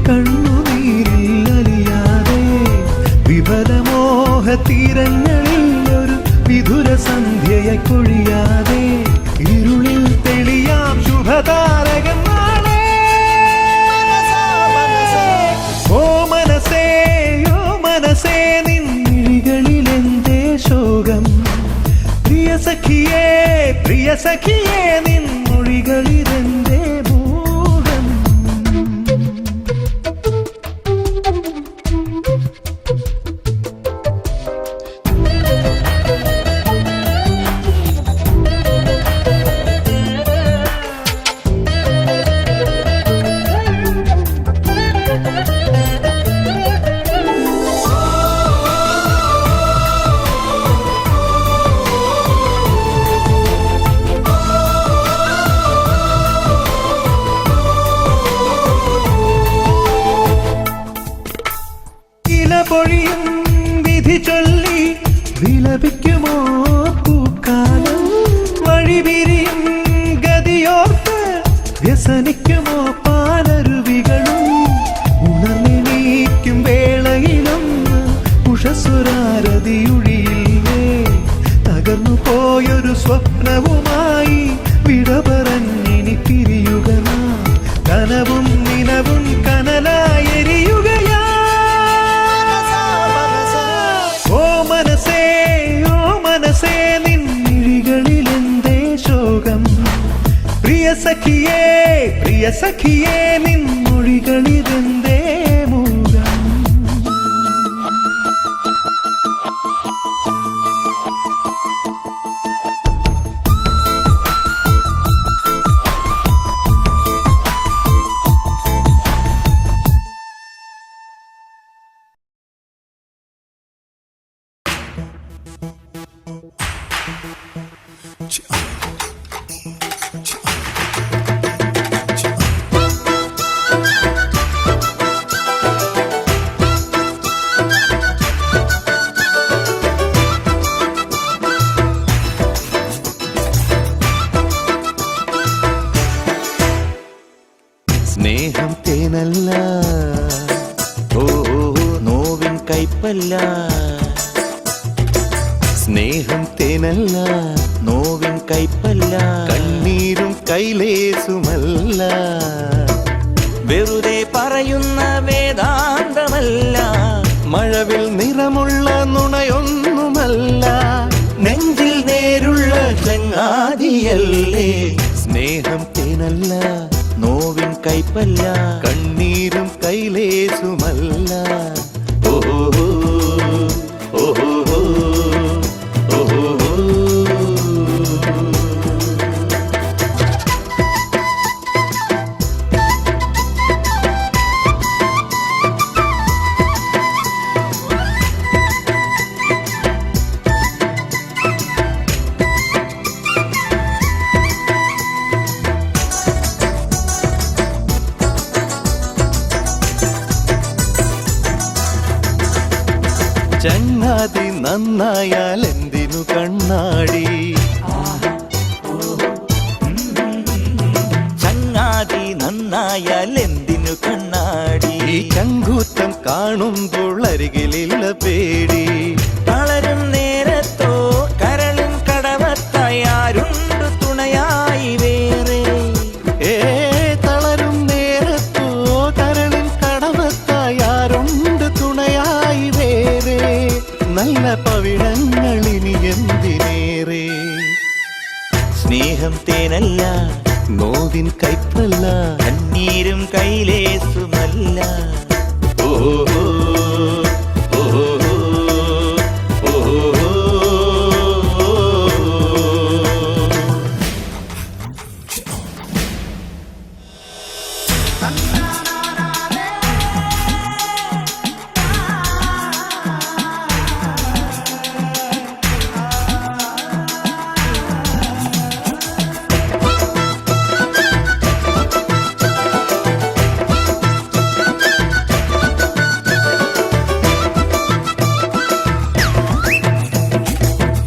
Speaker 2: കണ്ണുനീരിൽ അലിയാതെ വിഫലമോഹ തീരങ്ങളിൽ ഒരു വിധുര സന്ധ്യയെ കൊഴിയാതെ ഇരുളിൽ തെളിയാം ശുഭതാരകം മനസ്സേ നിൻ മിഴികളിലെന്തേ ശോകം പ്രിയ സഖിയേ നിൻ മൊഴികളിലെന്തേ മൂകം പൊഴിയും വിധി ചൊല്ലി വിലപിക്കുമോ പൂക്കാലം വഴിപിരിയും ഗതിയോർത്ത് വ്യസനിക്കുമോ പാലരുവികളും ഉണർന്നെണീക്കും വേളയിലൊന്ന് ഉഷസുരാരതിയൊഴിയില്ലേ തകർന്നു പോയൊരു സ്വപ്നവുമായി വിട പറഞ്ഞിനി പിരിയുക കനവും നിനവും കനലായെരിയുകയാ മനസ്സേ നിൻ മിഴികളിലെന്തേ ശോകം പ്രിയ സഖിയേ നിൻ മൊഴികളിലെന്തേ മൂകം തേനല്ല ഓ നോവിൻ കൈപ്പല്ല സ്നേഹം തേനല്ല നോവിൻ കൈപ്പല്ല കണ്ണീരും കൈലേസുമല്ല വെറുതെ പറയുന്ന വേദാന്തമല്ല മഴവിൽ നിറമുള്ള നുണയൊന്നുമല്ല നെഞ്ചിൽ നേരുള്ള ചങ്ങാതിയല്ലേ സ്നേഹം തേനല്ല നോവിൻ കൈപ്പല്ല കണ്ണീരും കൈലേസുമല്ല ഓഹോ ഓഹോ ഓഹോ ചങ്ങാതി നന്നായാൽ എന്തിനു കണ്ണാടി ചങ്ങാതി നന്നായാൽ എന്തിനു കണ്ണാടി ചങ്കൂറ്റം കാണുമ്പോൾ അരികിലില്ല പേടി തളരും നേരത്തോ കരളും കടവത്തായി ആരുണ്ട് തുണയായി വേറെ തളരും നേരത്തോ കരളും കടവത്തായി ആരുണ്ട് തുണയായി വേറെ നല്ല പവിഴങ്ങൾ ഇനി എന്തിനേറെ സ്നേഹം തേനല്ല നോവിൻ കൈപ്പല്ല കണ്ണീരും കൈലേസുമല്ല ഓഹോ ഓഹോ ഓഹോ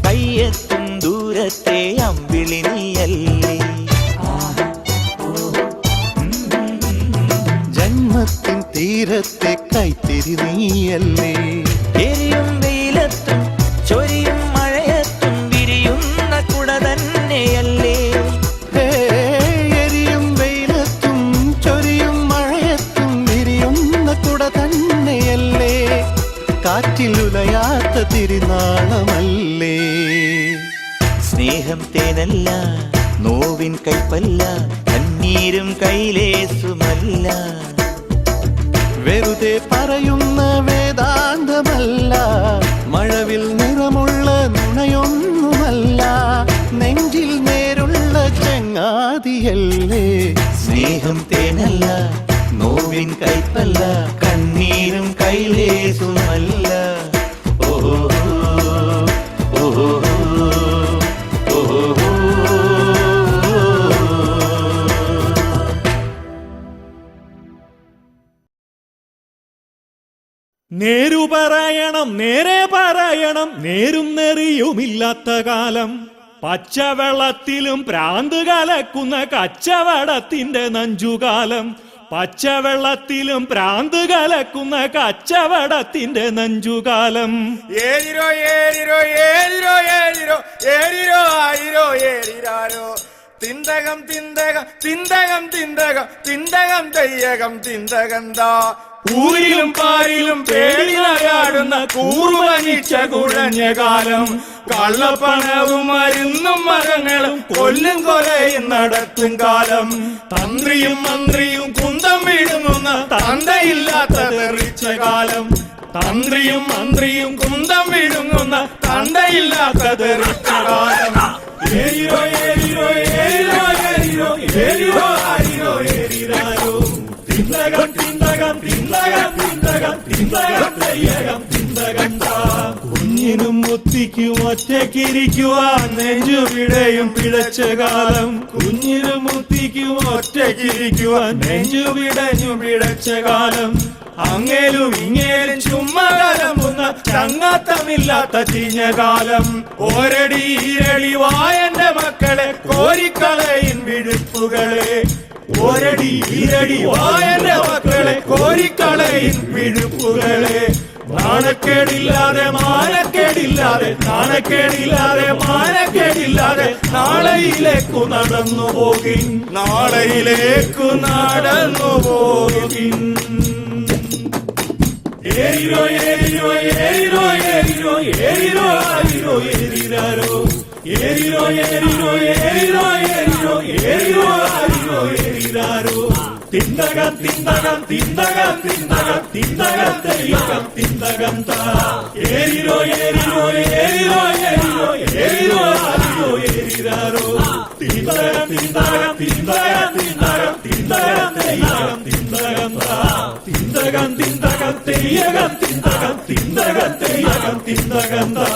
Speaker 2: കയ്യെത്തും ദൂരത്തെ അമ്പിളി നീയല്ലേ ജന്മത്തിൻ തീരത്തെ കൈത്തിരി നീയല്ലേ എരിയും വെയിലത്തും ചൊരിയും മഴയത്തും വിരിയുന്ന കുട തന്നെയല്ലേ എരിയും വെയിലത്തും ചൊരിയും മഴയത്തും വിരിയുന്ന കുട തന്നെയല്ലേ കാറ്റിലുലയാത്ത തിരുനാളമല്ലേ സ്നേഹം തേനല്ല നോവിൻ കൈപ്പല്ല കണ്ണീരും കൈലേസുമല്ല വെറുതെ പറയുന്ന വേദാന്തമല്ല മഴവിൽ നിറമുള്ള നുണയൊന്നുമല്ല നെഞ്ചിൽ നേരുള്ള ചങ്ങാതിയല്ലേ സ്നേഹം തേനല്ല നോവിൻ കൈപ്പല്ല കണ്ണീരും കൈലേസുമല്ല ഓഹോ ഓഹോ ഓഹോ
Speaker 7: നേരു പറയണം നേരെ പറയണം നേരും നെറിയുമില്ലാത്ത കാലം പച്ചവെള്ളത്തിലും പ്രാന്ത് കലക്കുന്ന കച്ചവടത്തിന്റെ നഞ്ചുകാലം പച്ചവെള്ളത്തിലും പ്രാന്ത് കലക്കുന്ന കച്ചവടത്തിന്റെ നഞ്ചുകാലം
Speaker 5: ഏരിരോ ഏരിരോ ഏരിരോ ഏരിരോ ഏരിരോ ആയിരോ ഏരിരാരോ തിന്തകം തിന്തകം തിന്തകം തിന്തകം തിന്തകം തെയ്യകം തിന്തകന്താ ൂരിലും പാരിലും പേടിയാടുന്ന കൂറുവനിച്ച കുഴഞ്ഞ കാലം കള്ളപ്പണവും മരുന്നും മരങ്ങളും കൊല്ലും കൊലയും നടത്തും കാലം തന്ത്രിയും മന്ത്രിയും കുന്തം വിഴുങ്ങുന്ന തന്തയില്ലാത്ത തെറിച്ച കാലം തന്ത്രിയും മന്ത്രിയും കുന്തം വിഴുങ്ങുന്ന തന്തയില്ലാത്ത തെറിച്ച കാലം ഏരിരോ ഏരിരോ ഏരിരോ ഏരിരോ ഏരിരോ ആരിരോ ഏരിരാരോ തിന്തകം തിന്തകം തിന്തകം തിന്തകം തിന്തകം തെയ്യകം തിന്തകന്താ കുഞ്ഞിനും മുത്തിക്കും ഒറ്റയ്ക്കിരിക്കുവാൻ നെഞ്ചുവിടയും പിഴച്ച കാലം കുഞ്ഞിനും മുത്തിക്കും ഒറ്റയ്ക്കിരിക്കുവാൻ നെഞ്ചുവിടഞ്ഞു പിഴച്ച കാലം അങ്ങേലും ഇങ്ങേലും ചുമ്മാ കലമ്പുന്ന ചങ്ങാത്തമില്ലാത്ത ചീഞ്ഞ കാലം ഒരടി ഈരടി വായന്റെ മക്കളെ കോരിക്കളയിൻ വിഴുപ്പുകളെ
Speaker 7: ഒരടി ഇരടി വായന്റെ മക്കളെ കോരിക്കളയും പിഴുപ്പുകളെ നാണക്കേടില്ലാതെ മാനക്കേടില്ലാതെ നാണക്കേടില്ലാതെ മാനക്കേടില്ലാതെ നാളെയിലേക്കു നടന്നു പോകിൻ നാളെയിലേക്കു നടന്നു പോകിൻ ഏരിരോ ഏരിരോ ഏരിരോ ഏരിരോ ഏരിരോ ആരിരോ ഏരിരാരോ ഏരിരോ ഏരിരോ ഏരിരോ ഏരിരോ ഏരിരോ ആരിരോ ഏരിരാരോ തിന്തകം തിന്തകം തിന്തകം തിന്തകം തിന്തകം തെയ്യം തിന്തകം താ ഏരിരോ ഏരിരോ ഏരിരോ ഏരിരോ ഏരിരോ ആരിരോ ഏരിരാരോ തിന്തകം തിന്തകം തിന്തകം തിന്തകം തിന്തകം തെയ്യം തിന്തകം താ തിന്തകം തിന്തകം തെയ്യം തിന്തകം തിന്തകം തെയ്യം തിന്തകം താ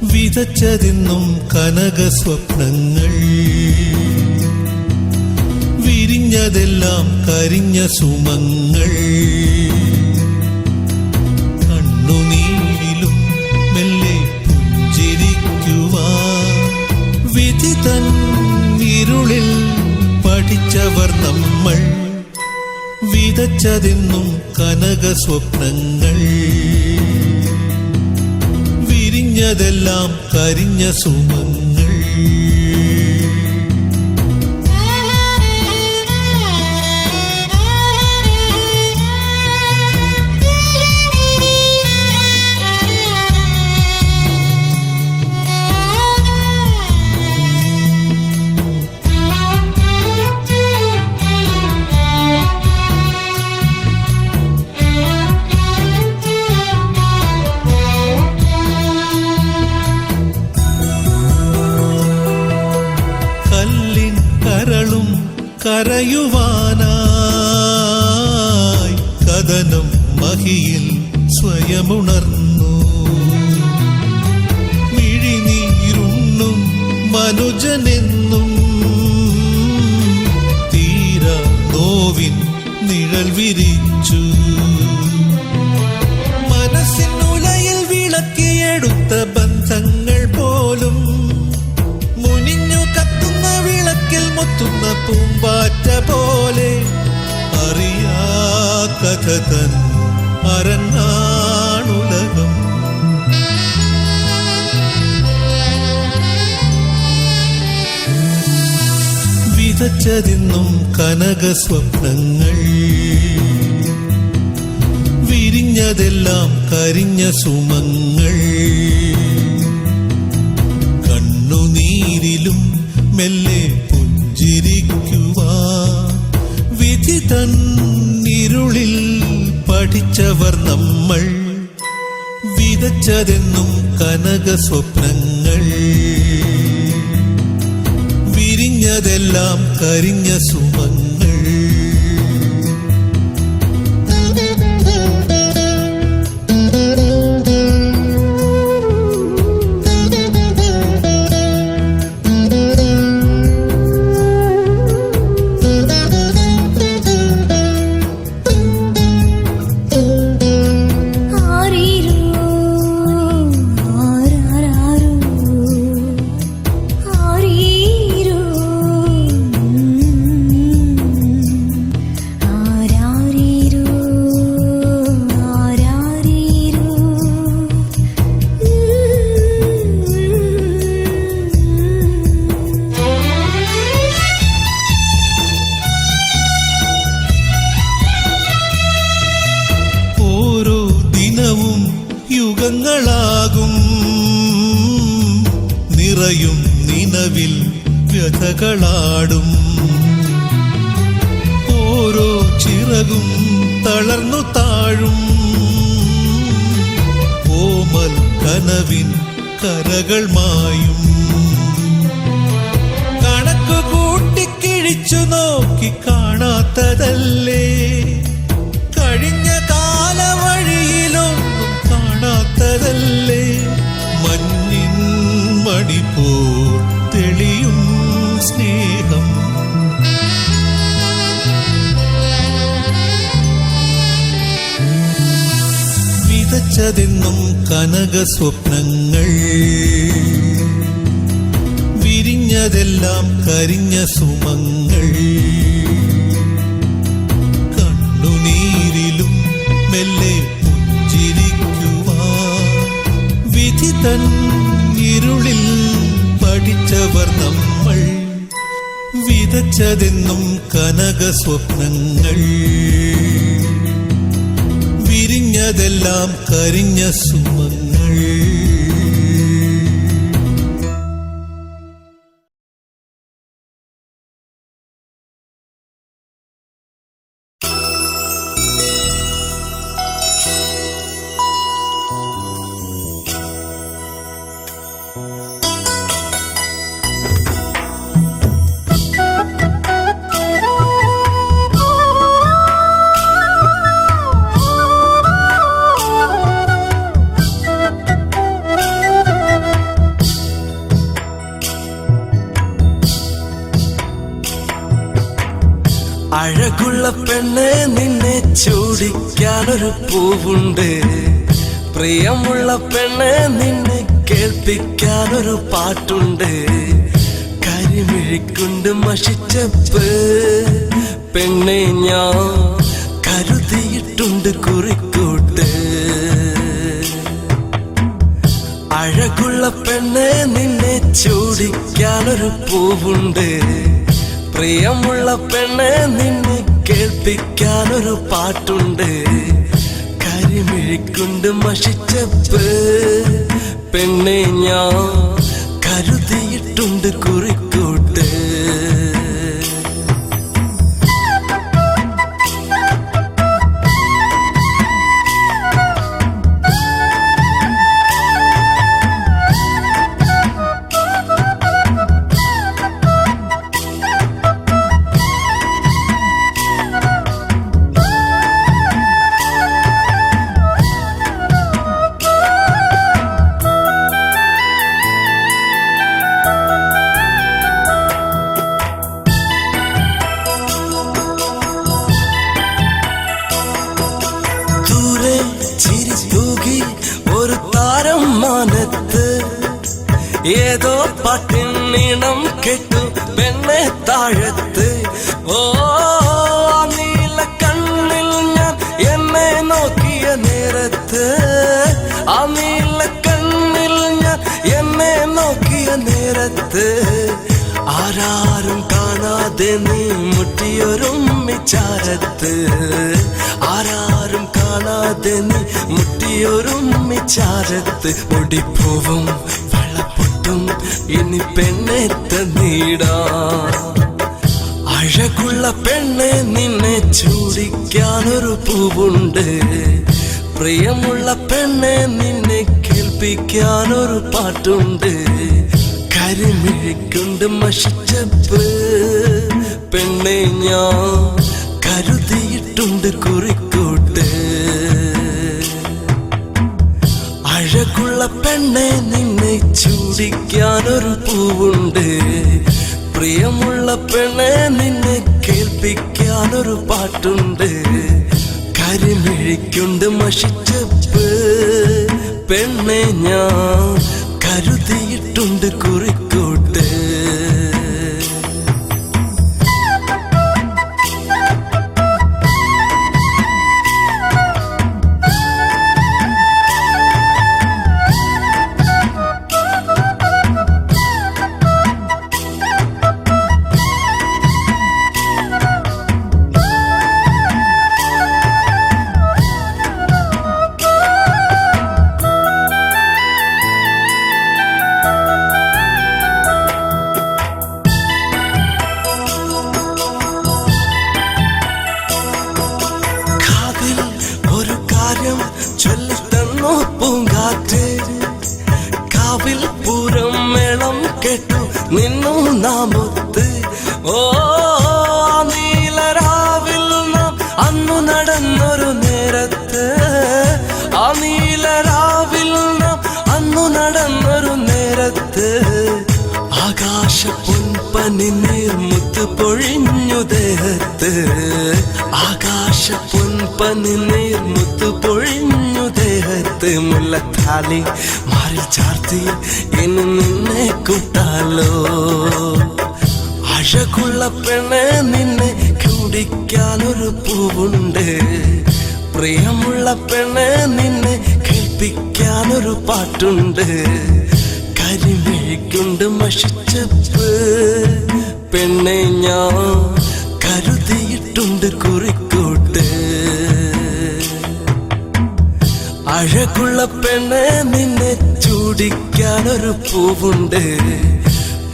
Speaker 4: വിതച്ചതെന്നും കനക സ്വപ്നങ്ങൾ വിരിഞ്ഞതെല്ലാം കരിഞ്ഞ സുമങ്ങൾ കണ്ണുനീരിലും മെല്ലെ പുഞ്ചിരിക്കുവാൻ വിധി തൻ ഇരുളിൽ പഠിച്ചവർ നമ്മൾ വിതച്ചതെന്നും കനക സ്വപ്നങ്ങൾ വിരിഞ്ഞതെല്ലാം കരിഞ്ഞ സുമങ്ങൾ കരയുവാനായി കഥനം മഹിയിൽ സ്വയമുണർന്നു മിഴിനീരുണ്ണും മനുജനെന്നും തീരാ നോവിൻ നിഴൽ വിരിച്ചു മനസ്സിനുലയിൽ വിളക്കിയെടുത്ത ബന്ധങ്ങൾ പോലും മുനിഞ്ഞു കത്തുന്ന വിളക്കിൽ മുത്തുന്ന പൂമ്പാറ്റ പോലെ അറിയാ കഥ തൻ അരങ്ങാണുലകം വിതച്ചതെന്നും കനക സ്വപ്നങ്ങൾ വിരിഞ്ഞതെല്ലാം കരിഞ്ഞ സുമങ്ങൾ കണ്ണുനീരിലും മെല്ലെ പുഞ്ചിരിക്കുവാൻ വിധി തൻ ഇരുളിൽ പഠിച്ചവർ നമ്മൾ വിതച്ചതെന്നും കനക സ്വപ്നങ്ങൾ വിരിഞ്ഞതെല്ലാം കരിഞ്ഞ സുമങ്ങൾ യുഗങ്ങളാകും നിറയും നിലവിൽ വ്യഥകളാടും ഓരോ ചിറകും തളർന്നു താഴും ഓമൽ കനവിൻ കരകൾ മായും കണക്ക് കൂട്ടിക്കിഴിച്ചു നോക്കി കാണാത്തതല്ലേ കഴിഞ്ഞ കാലവഴിയിലൊന്നും കാണാത്തതല്ലേ മഞ്ഞിൻ മണിപോൽ തെളിയും സ്നേഹം വിതച്ചതെന്നും കനക സ്വപ്നങ്ങൾ വിരിഞ്ഞതെല്ലാം കരിഞ്ഞ സുമങ്ങൾ കണ്ണുനീരിലും മെല്ലെ പുഞ്ചിരിക്കുവാൻ വിധി തൻ ഇരുളിൽ പഠിച്ചവർ നമ്മൾ വിതച്ചതെന്നും കനക സ്വപ്നങ്ങൾ വിരിഞ്ഞ വിരിഞ്ഞതെല്ലാം കരിഞ്ഞ സുമങ്ങൾ.
Speaker 1: അഴകുള്ള പെണ്ണ് നിന്നെ ചൂടിക്കാനൊരു പൂവുണ്ട്, പ്രിയമുള്ള പെണ്ണ് നിന്നെ കേൾപ്പിക്കാനൊരു പാട്ടുണ്ട്. കരിമിഴിക്കൊണ്ട് മഷിച്ചപ്പ് പെണ്ണെ ഞാൻ കരുതിയിട്ടുണ്ട് കുറിക്കൂട്ട്. അഴകുള്ള പെണ്ണ് നിന്നെ ചൂടിക്കാനൊരു പൂവുണ്ട്, പ്രിയമുള്ള പെണ്ണ് നിന്നെ കേൾപ്പിക്കാനൊരു പാട്ടുണ്ട്. കരിമിഴിക്കൊണ്ട് മഷിച്ചപ്പ് പെണ്ണെ ഞാൻ കരുതിയിട്ടുണ്ട് കുറിക്കൂട്ട്. ഒരു താരം മാനത്ത് ഏതോ പാട്ടിനീണം കേട്ടു പെണ്ണെ താഴത്ത്. ഓ നീല കണ്ണിൽ ഞാൻ എന്നെ നോക്കിയ നേരത്ത്, ആ നീല കണ്ണിൽ ഞാൻ എന്നെ നോക്കിയ നേരത്ത് ആരാരും കാണാതെ നീ മുട്ടിയൊരുമ്മിച്ചാരത്ത്. ആരാരും കാണാതെ നീ മുട്ടിയൊരുമ്മിച്ചാരത്ത്. ഒടിപ്പൂവും വളപ്പൊട്ടും ഇനി പെണ്ണെ തന്നീടാ. അഴകുള്ള പെണ്ണെ നിന്നെ ചൂടിക്കാനൊരു പൂവുണ്ട്, പ്രിയമുള്ള പെണ്ണെ നിന്നെ കേൾപ്പിക്കാനൊരു പാട്ടുണ്ട്. കരിമിഴിക്കൊണ്ട് മഷിച്ചപ്പ് പെണ്ണെ ഞാൻ കരുതിയിട്ടുണ്ട് കുറിക്കൂട്ട്. അഴകുള്ള പെണ്ണെ നിന്നെ ചൂടിക്കാനൊരു പൂവുണ്ട്, പ്രിയമുള്ള പെണ്ണെ നിന്നെ കേൾപ്പിക്കാനൊരു പാട്ടുണ്ട്. കരിമിഴിക്കൊണ്ട് മഷിച്ചപ്പ് പെണ്ണെ ഞാൻ കരുതിയിട്ടുണ്ട് കുറിക്കൂട്ട്. ചൊല്ലിത്തന്നു പൂങ്കാറ്റ്, കാവിൽ പൂരം മേളം കേട്ടു നിന്നു നാമൊത്ത്. ഓ നീലരാവിൽ നാം അന്നു നടന്നൊരു നേരത്ത്, ആ നീലരാവിൽ നാം അന്നു നടന്നൊരു നേരത്ത് ആകാശ പൊൻപനി നീർമുത്ത് പൊഴിഞ്ഞു ദേഹത്ത്. ആകാശ പൊൻപനി നീർമുത്ത് പൊഴിഞ്ഞു ദേഹത്ത്. മുല്ലത്താലി മാറിൽ ചാർത്തി ഇനി നിന്നെ കൂട്ടാലോ. അഴകുള്ള പെണ്ണെ നിന്നെ കുടിക്കാനൊരു പൂവുണ്ട്, പ്രിയമുള്ള പെണ്ണെ നിന്നെ കേൾപ്പിക്കാനൊരു പാട്ടുണ്ട്. കരിമിഴിക്കൊണ്ട് മഷിച്ചപ്പ് പെണ്ണെ ഞാൻ കരുതിയിട്ടുണ്ട് കുറിക്കൂട്ട്. അഴകുള്ള പെണ്ണ് നിന്നെ ചൂടിക്കാനൊരു പൂവുണ്ട്.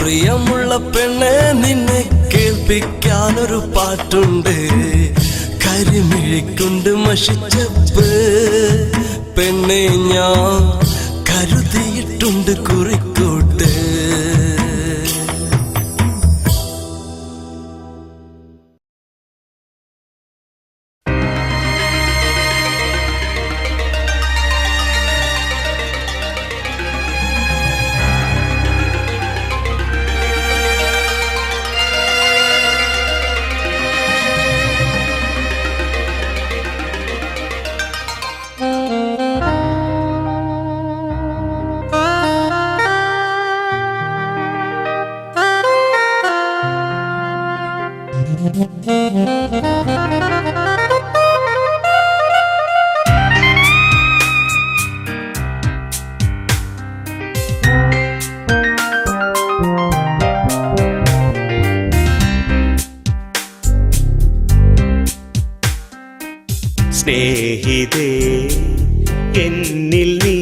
Speaker 1: പ്രിയമുള്ള പെണ്ണ് നിന്നെ കേൾപ്പിക്കാനൊരു പാട്ടുണ്ട്. കരിമിഴിക്കൊണ്ട് മഷിച്ചപ്പ് പെണ്ണെ ഞാൻ കരുതിയിട്ടുണ്ട് കുറിക്കോട്ട്.
Speaker 8: സ്നേഹിതേ എന്നിൽ നീ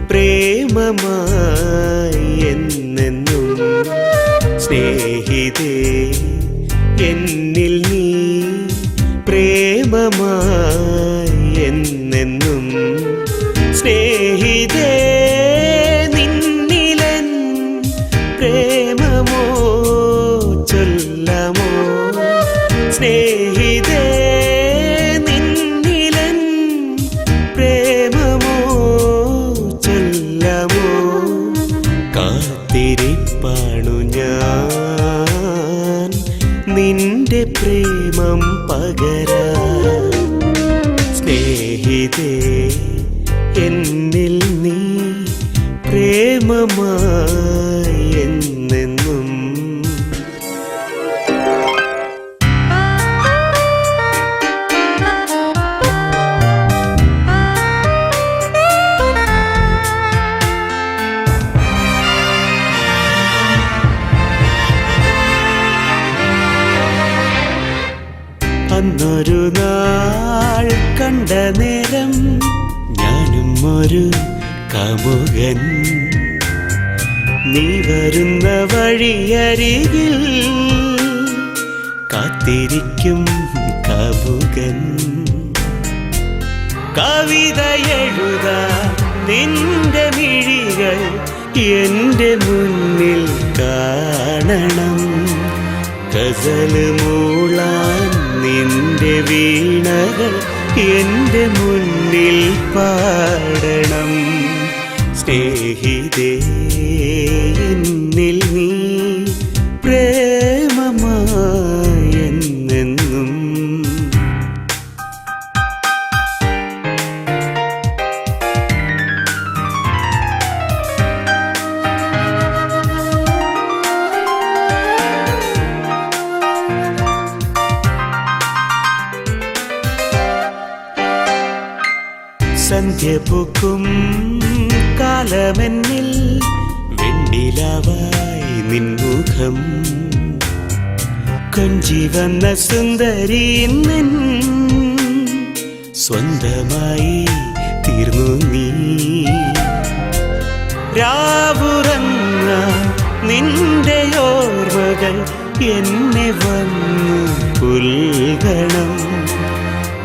Speaker 8: പ്രേമമായി എന്നെന്നും. സ്നേഹിതേ എന്നിൽ നീ പ്രേമമായി എന്നെന്നും. സ്നേഹിതേ നിന്നിലൻ പ്രേമമോ ചൊല്ലമോ. സ്നേഹിതേ നിന്റെ പ്രേമം പകരാ. സ്നേഹിതേ എന്നിൽ നീ പ്രേമമായി എന്നെന്നും. അന്നൊരു നാൾ കണ്ട നേരം ഞാനും ഒരു കാമുകൻ. നീ വരുന്ന വഴിയരികിൽ കാത്തിരിക്കും കാമുകൻ. കവിത എഴുതാൻ നിന്റെ മിഴികൾ എന്റെ മുന്നിൽ കാണണം. ഗസല് മൂളാൻ നിന്റെ വീണകൾ എന്റെ മുന്നിൽ പാടണം. സ്നേഹിതേ എന്നിൽ നീ പ്രേമമായി എന്നെന്നും. സന്ധ്യ പൂക്കും കാലമെന്നിൽ വെണ്ണിലാവായി നിൻമുഖം. കൊഞ്ചി വന്ന സുന്ദരി നിൻ സ്വന്തമായി തീർന്നു നീ. രാവുറങ്ങ നിന്റെ ഓർമ്മകൾ എന്നെ വന്നു പുൽകണം.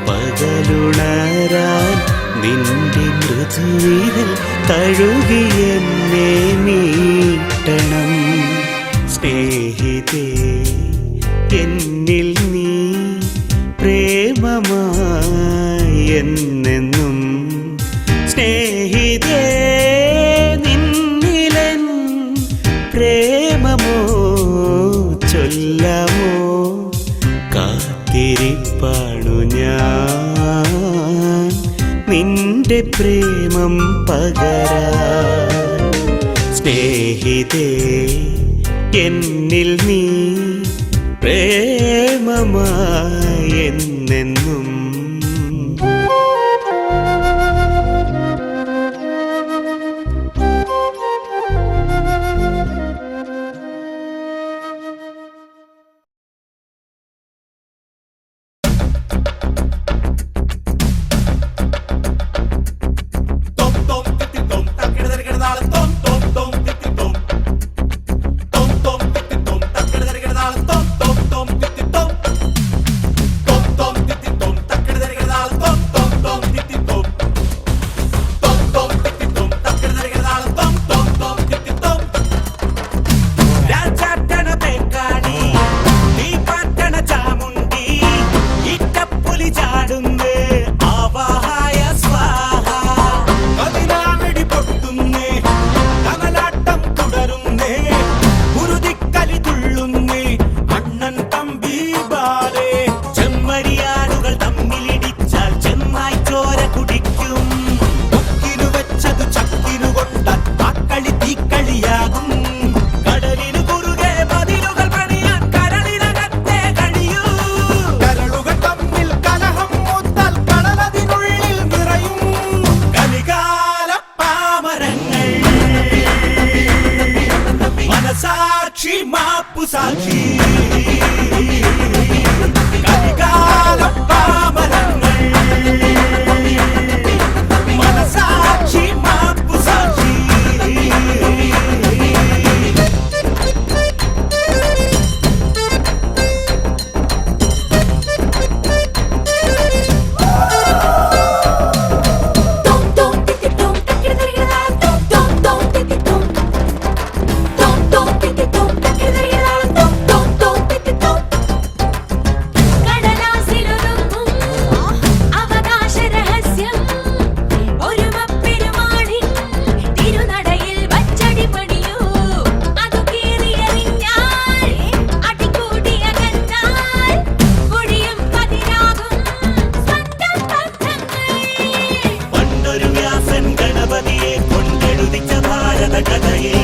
Speaker 8: പകലുണരാൻ നിന്റെ മൃദുവിരൽ തഴുകി എന്നെ മീട്ടണം. സ്നേഹിതേ എന്നിൽ നീ പ്രേമമായി എന്നെന്നും. സ്നേഹിതേ നിന്നിലൻ പ്രേമമോ ചൊല്ലമോ. കാത്തിരിപ്പാണു ഞാൻ നിന്റെ പ്രേമം പകരാൻ. സ്നേഹിതേ എന്നിൽ നീ പ്രേമമായി എന്നെന്നും. കുടിക്കും. കൊക്കിനു വെച്ചതു ചക്കിനു കൊണ്ടാൽ ആ കളി തീക്കളിയാകും. കടലിനു കുറുകെ മതിലുകൾ പണിയാൻ കരളിനകത്തെ കഴിയൂ.
Speaker 5: കരളുകൾ തമ്മിൽ കലഹം മൂത്താൽ കടലതിനുള്ളിൽ നിറയും.
Speaker 8: കലികാല പാമരങ്ങൾ മനസാക്ഷി മാപ്പു സാക്ഷി. കലികാല പാമരങ്ങൾ മനസാക്ഷി മാപ്പു സാക്ഷി. പണ്ടൊരു വ്യാസൻ ഗണപതിയെ കൊണ്ടെഴുതിച്ച ഭാരത കഥയിൽ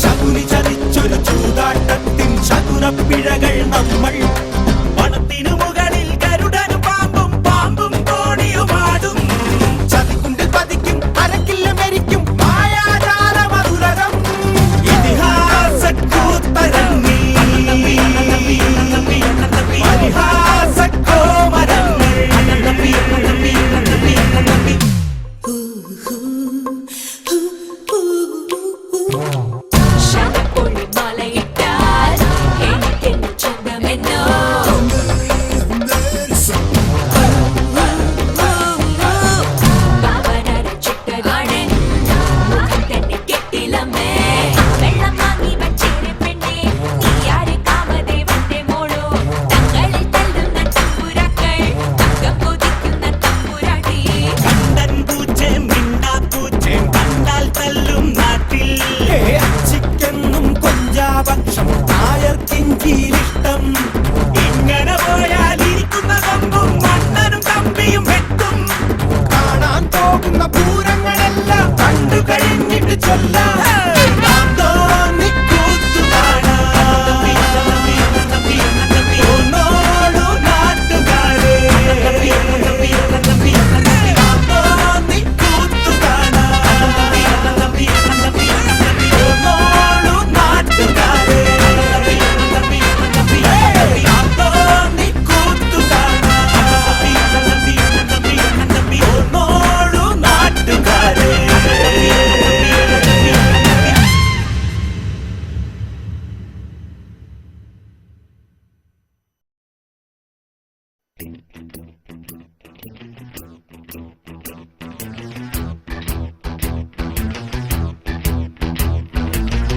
Speaker 8: ശകുനി ചതിച്ചൊരു ചൂതാട്ടത്തിൻ ശകുനപ്പിഴകൾ നമ്മൾ. പണത്തിനു മുകളിൽ ഗരുഡനും പാമ്പും പാമ്പും കോടിയുമാടും.
Speaker 5: ചതിക്കുണ്ടിൽ പതിക്കും അരക്കില്ല മരിക്കും മായാജാല മധുരകം.
Speaker 8: ഇതിഹാസ കൂത്തരങ്ങി പരിഹാസ കോമരങ്ങൾ. കണ്ടൻ പൂച്ചേം മിണ്ടാപ്പൂച്ചേം കണ്ടാൽ തല്ലും നാട്ടിൽ.
Speaker 5: ചിക്കെന്നും കൊഞ്ചാഭക്ഷം നായർക്കിഞ്ചിയിലിഷ്ടം.
Speaker 8: ഇങ്ങനെ പോയാൽ ഇരിക്കുന്ന കൊമ്പും മണ്ണനും കമ്പിയും വെട്ടും.
Speaker 5: കാണാൻ പോകുന്ന പൂരങ്ങളെല്ലാം കണ്ടു കഴിഞ്ഞിട്ട് ചൊല്ലാം.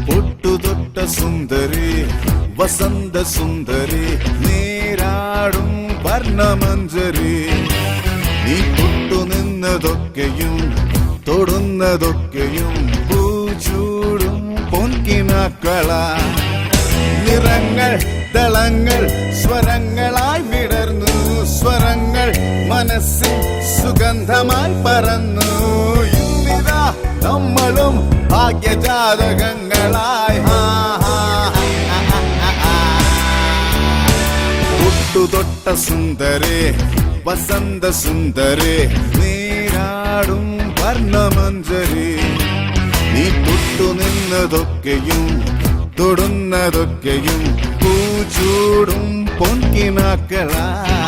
Speaker 9: പൊട്ടുതൊട്ട സുന്ദരി വസന്ത സുന്ദരി നീരാടും വർണ്ണമഞ്ജരി. നീ തൊട്ടുനിന്നതൊക്കെയും തൊടുന്നതൊക്കെയും പൂച്ചൂടും പൊൻകിനാക്കള. നിറങ്ങൾ ദളങ്ങൾ സ്വരങ്ങളായി വിടർന്നു. സ്വരങ്ങൾ മനസ്സിൽ സുഗന്ധമായി പറന്നു. ഇന്നിതാ നമ്മളും ഭാഗ്യജാതകങ്ങളായി. തൊട്ടുതൊട്ട സുന്ദരേ വസന്ത സുന്ദരേ നീരാടും വർണ്ണമഞ്ജരി. നീ തൊട്ടുനിന്നതൊക്കെയും തൊടുന്നതൊക്കെയും പൂച്ചൂടും പൊൻകിനാക്കളായി.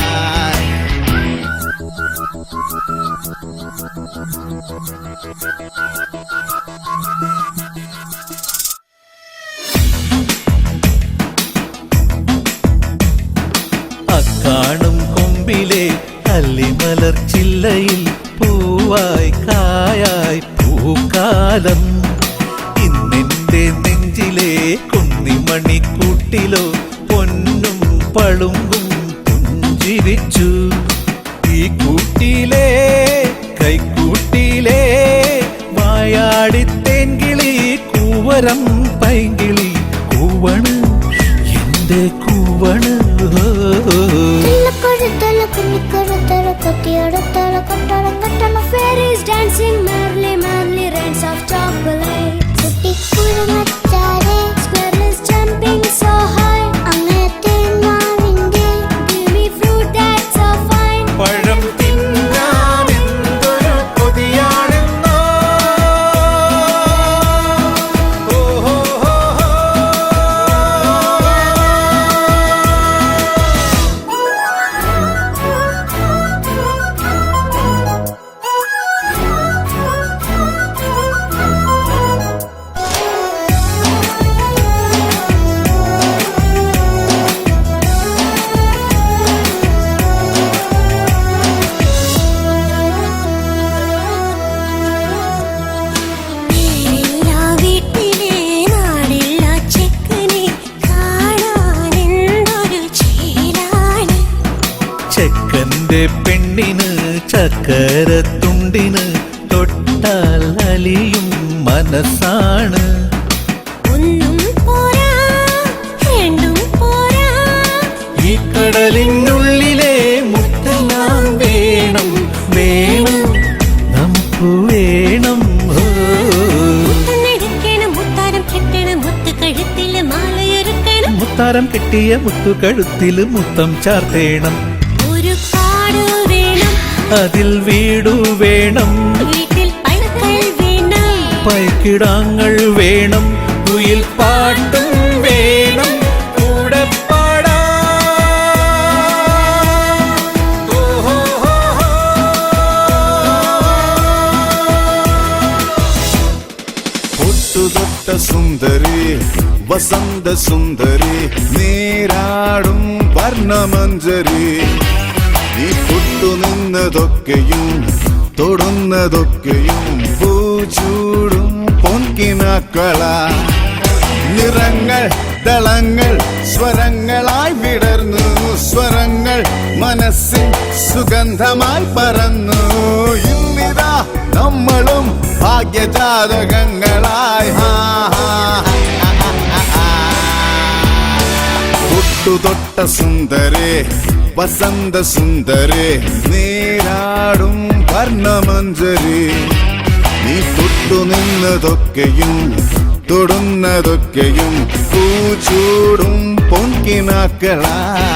Speaker 2: അക്കാണും കൊമ്പിലെ അല്ലിമലർ ചില്ലയിൽ പൂവായി കായായി പൂക്കാലം. ഇന്നെന്റെ നെഞ്ചിലെ കുന്നിമണിക്കൂട്ടിലോ പൊന്നും പളുങ്കും പുഞ്ചിരിച്ചു. ഈ കൂട്ടിലെ കൈക്കൂട്ടിലെ വായാടിത്തേൻകിളി കൂവരം പൈങ്കിളി കൂവണ് എന്റെ കൂവണ്.
Speaker 3: കൊത്തിയെടുത്തല കൊട്ടണം കട്ടണം
Speaker 2: നിന്റെ പെണ്ണിന് ചക്കരത്തുണ്ടിന് തൊട്ടാൽ അലിയും മനസ്സാണ്.
Speaker 3: ഒന്നും പോരാ രണ്ടും പോരാ,
Speaker 2: ഈ കടലിനുള്ളിലെ മുത്തെല്ലാം വേണം വേണം നമുക്ക് വേണം.
Speaker 3: മുത്തം മുത്താരം കെട്ടണം മുത്ത് കഴുത്തിൽ മാലയൊരുക്കണം,
Speaker 2: മുത്താരം കെട്ടിയ മുത്തുകഴുത്തിൽ മുത്തം ചാർത്തേണം.
Speaker 3: ഒരു കാട് വേണം
Speaker 2: അതിൽ വീടു വേണം,
Speaker 3: വീട്ടിൽ പൈക്കൾ വേണം,
Speaker 2: പൈക്കിടാങ്ങൾ വേണം, കുയിൽ പാട്ടും വേണം കൂടെ പാടാ.
Speaker 9: പൊട്ടുതൊട്ട സുന്ദരി വസന്ത സുന്ദരി നീരാടും വർണ്ണമഞ്ജരി. നീ തൊട്ടുനിന്നതൊക്കെയും തൊടുന്നതൊക്കെയും പൂച്ചൂടും പൊൻകിനാക്കള. നിറങ്ങൾ ദളങ്ങൾ സ്വരങ്ങളായി വിടർന്നു, സ്വരങ്ങൾ മനസ്സിൽ സുഗന്ധമായി പറന്നു. ഇന്നിതാ നമ്മളും ഭാഗ്യജാതകങ്ങളായി. തൊട്ടുതൊട്ട സുന്ദരേ വസന്ത സുന്ദരേ നീരാടും വർണ്ണമഞ്ജരി. നീ തൊട്ടുനിന്നതൊക്കെയും തൊടുന്നതൊക്കെയും പൂച്ചൂടും പൊൻകിനാക്കളായി.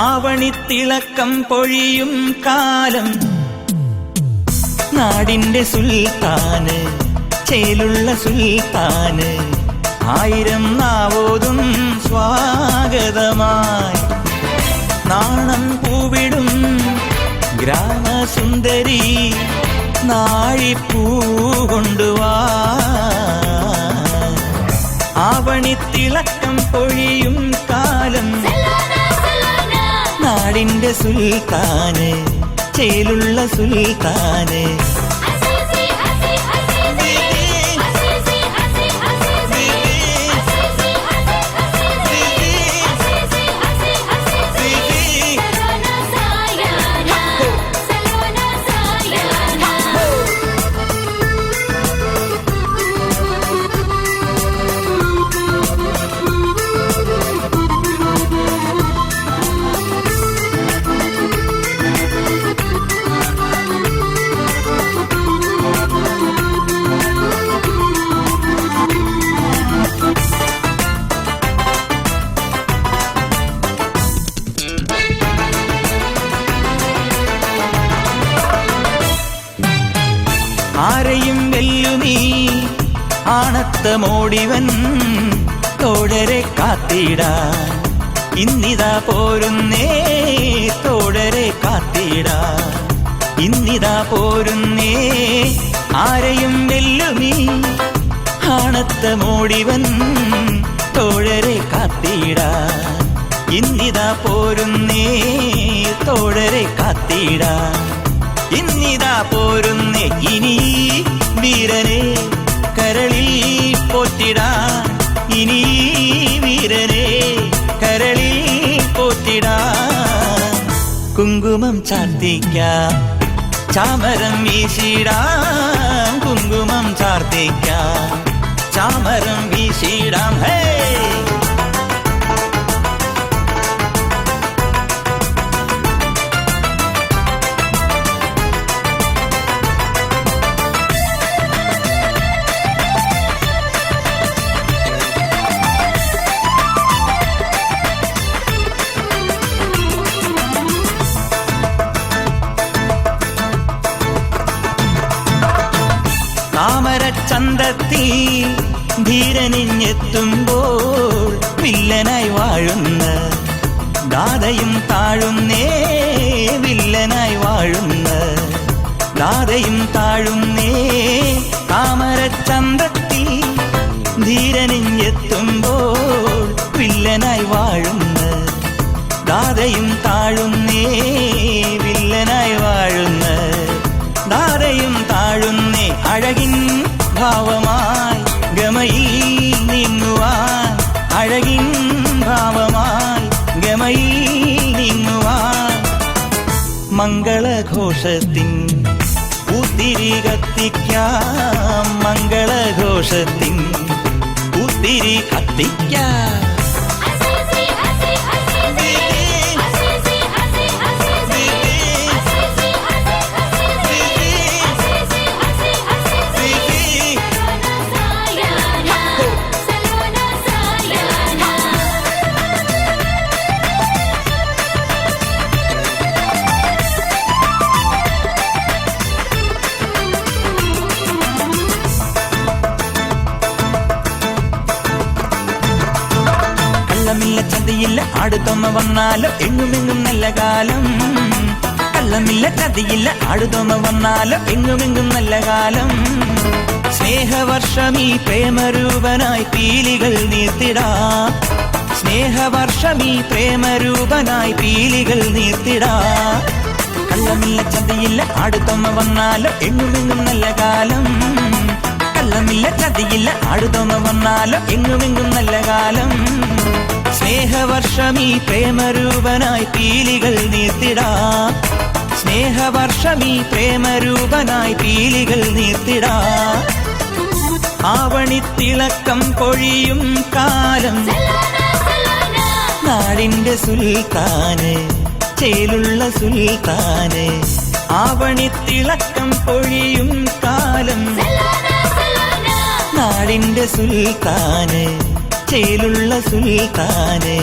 Speaker 8: ആവണിത്തിളക്കം പൊഴിയും കാലം, നാടിന്റെ സുൽത്താന് ചേലുള്ള സുൽത്താന്. 1000 നാവോതും സ്വാഗതമായി നാണം പൂവിടും ഗ്രാമസുന്ദരി നാഴിപ്പൂ കൊണ്ടുവാ. ആവണിത്തിളക്കം പൊഴിയും കാലം, നാടിന്റെ സുൽത്താന് ചേലുള്ള സുൽത്താന്. ആരെയും വെല്ലുനീ ആണത്തമോടിവൻ തോഴരെ കാത്തിടാൻ. ഇന്നിതാ പോരുന്നേ തോഴരെ കാത്തിടാൻ, ഇന്നിതാ പോരുന്നേ. ആരെയും വെല്ലുനീ ആണത്തമോടിവൻ തോഴരെ കാത്തിടാൻ. ഇന്നിതാ പോരുന്നേ തോഴരെ കാത്തിടാൻ, ഇന്നിതാ പോരുന്നേ. ഇനി വീരനെ കരളിൽ പോറ്റിടാൻ, ഇനി വീരനെ കരളിൽ പോറ്റിടാൻ. കുങ്കുമം ചാർത്തിക്കാം ചാമരം വീശിടാം, കുങ്കുമം ചാർത്തിക്കാം ചാമരം വീശിടാം. ഹേ ചന്തത്തിൽ ധീരനിഞ്ഞെത്തുമ്പോൾ വില്ലനായി വാഴുന്ന ദാതയും താഴുന്നേ, വില്ലനായി വാഴുന്ന ദാതയും താഴുന്നേ. താമരച്ചന്തത്തിൽ ധീരനിഞ്ഞെത്തുമ്പോൾ വില്ലനായി വാഴുന്ന ദാതയും താഴുന്നേ, വില്ലനായി വാഴുന്ന ദാതയും താഴുന്നേ. അഴകിൻ ഭാവമായി ഗമയിൽ നീങ്ങുവാൻ, അഴകിൻ ഭാവമായി ഗമയിൽ നീങ്ങുവാൻ മംഗളഘോഷത്തിൻ പൂത്തിരി കത്തിക്കാം, മംഗളഘോഷത്തിൻ പൂത്തിരി കത്തിക്കാം. ചതിയില്ല ആടുതൊമ്മ വന്നാലോ എങ്ങുമെങ്ങും നല്ല കാലം. കള്ളമില്ല ചതിയില്ല ആടുതൊമ്മ വന്നാലോ എങ്ങുമെങ്ങും നല്ല കാലം. സ്നേഹവർഷമീ പ്രേമരൂപനായി പീലികൾ നീർത്തിടാം, സ്നേഹവർഷമീ പ്രേമരൂപനായി പീലികൾ നീർത്തിടാം. കള്ളമില്ല ചതിയില്ല ആടുതൊമ്മ വന്നാലോ എങ്ങുമെങ്ങും നല്ല കാലം. കള്ളമില്ല ചതിയില്ല ആടുതൊമ്മ വന്നാലോ എങ്ങുമെങ്ങും നല്ല കാലം. സ്നേഹവർഷമീ പ്രേമരൂപനായി പീലികൾ നീർത്തിടാം, സ്നേഹവർഷമീ പ്രേമരൂപനായി പീലികൾ നീർത്തിടാം. ആവണിത്തിളക്കം പൊഴിയും കാലം നാടിന്റെ സുൽത്താന്, ചേലുള്ള സുൽത്താന്. ആവണിത്തിളക്കം പൊഴിയും കാലം നാടിന്റെ സുൽത്താന്, ചേലുള്ള സുൽത്താന്.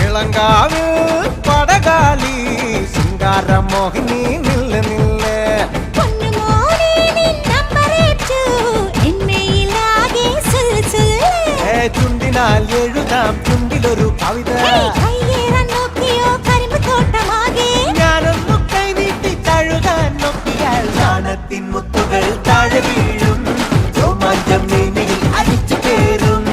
Speaker 5: ഇളങ്കാവ് പടകാളി സിംഗാരമോഹിനി നില്ല് നില്ല്. ചുണ്ടിനാൽ എഴുതാം ചുണ്ടിലൊരു കവിത. ഞാനൊന്നു കൈനീട്ടി തഴുകാൻ നോക്കിയാൽ നാണത്തിൻ മുത്തുകൾ താഴെ വീഴും, രോമാഞ്ചം നീനിയിൽ അരിച്ചു കയറും.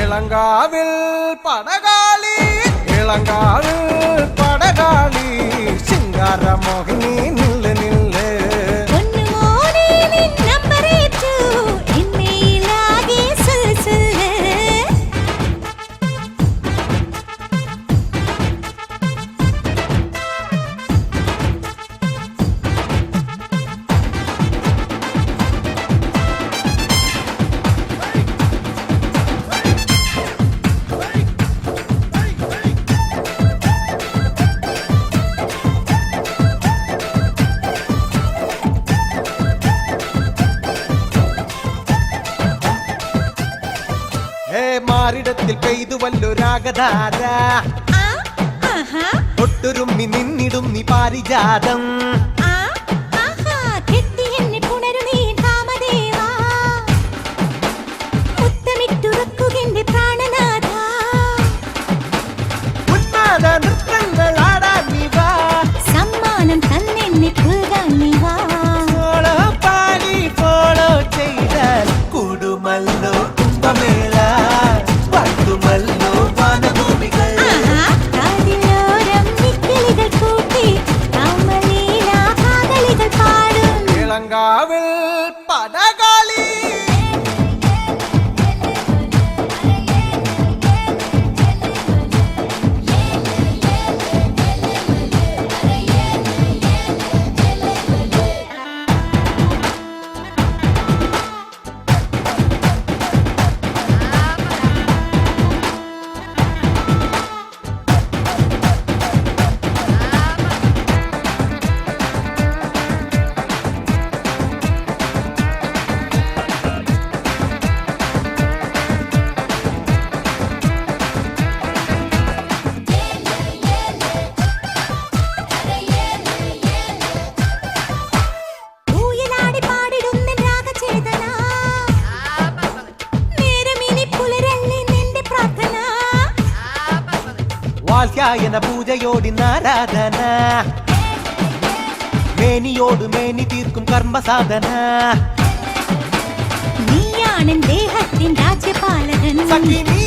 Speaker 5: ഇളങ്കാവിൽ പടകാളി, ഇളങ്കാവിൽ പടകാളി സിംഗാരമോഹിനി നില്ല് നില്ല്. മാറിടത്തിൽ പെയ്തു വല്ലൊരാഗധാര, ഒട്ടുരുമ്മി നിന്നിടും നീ പാരിജാതം. കാത്യായന പൂജയോടിന്നാരാധന മേനിയോട് മേനി തീർക്കും കർമ്മസാധന
Speaker 3: നീയാണെൻ ദേഹത്തിൻ രാജ്യപാലകൻ
Speaker 5: സഖി നീ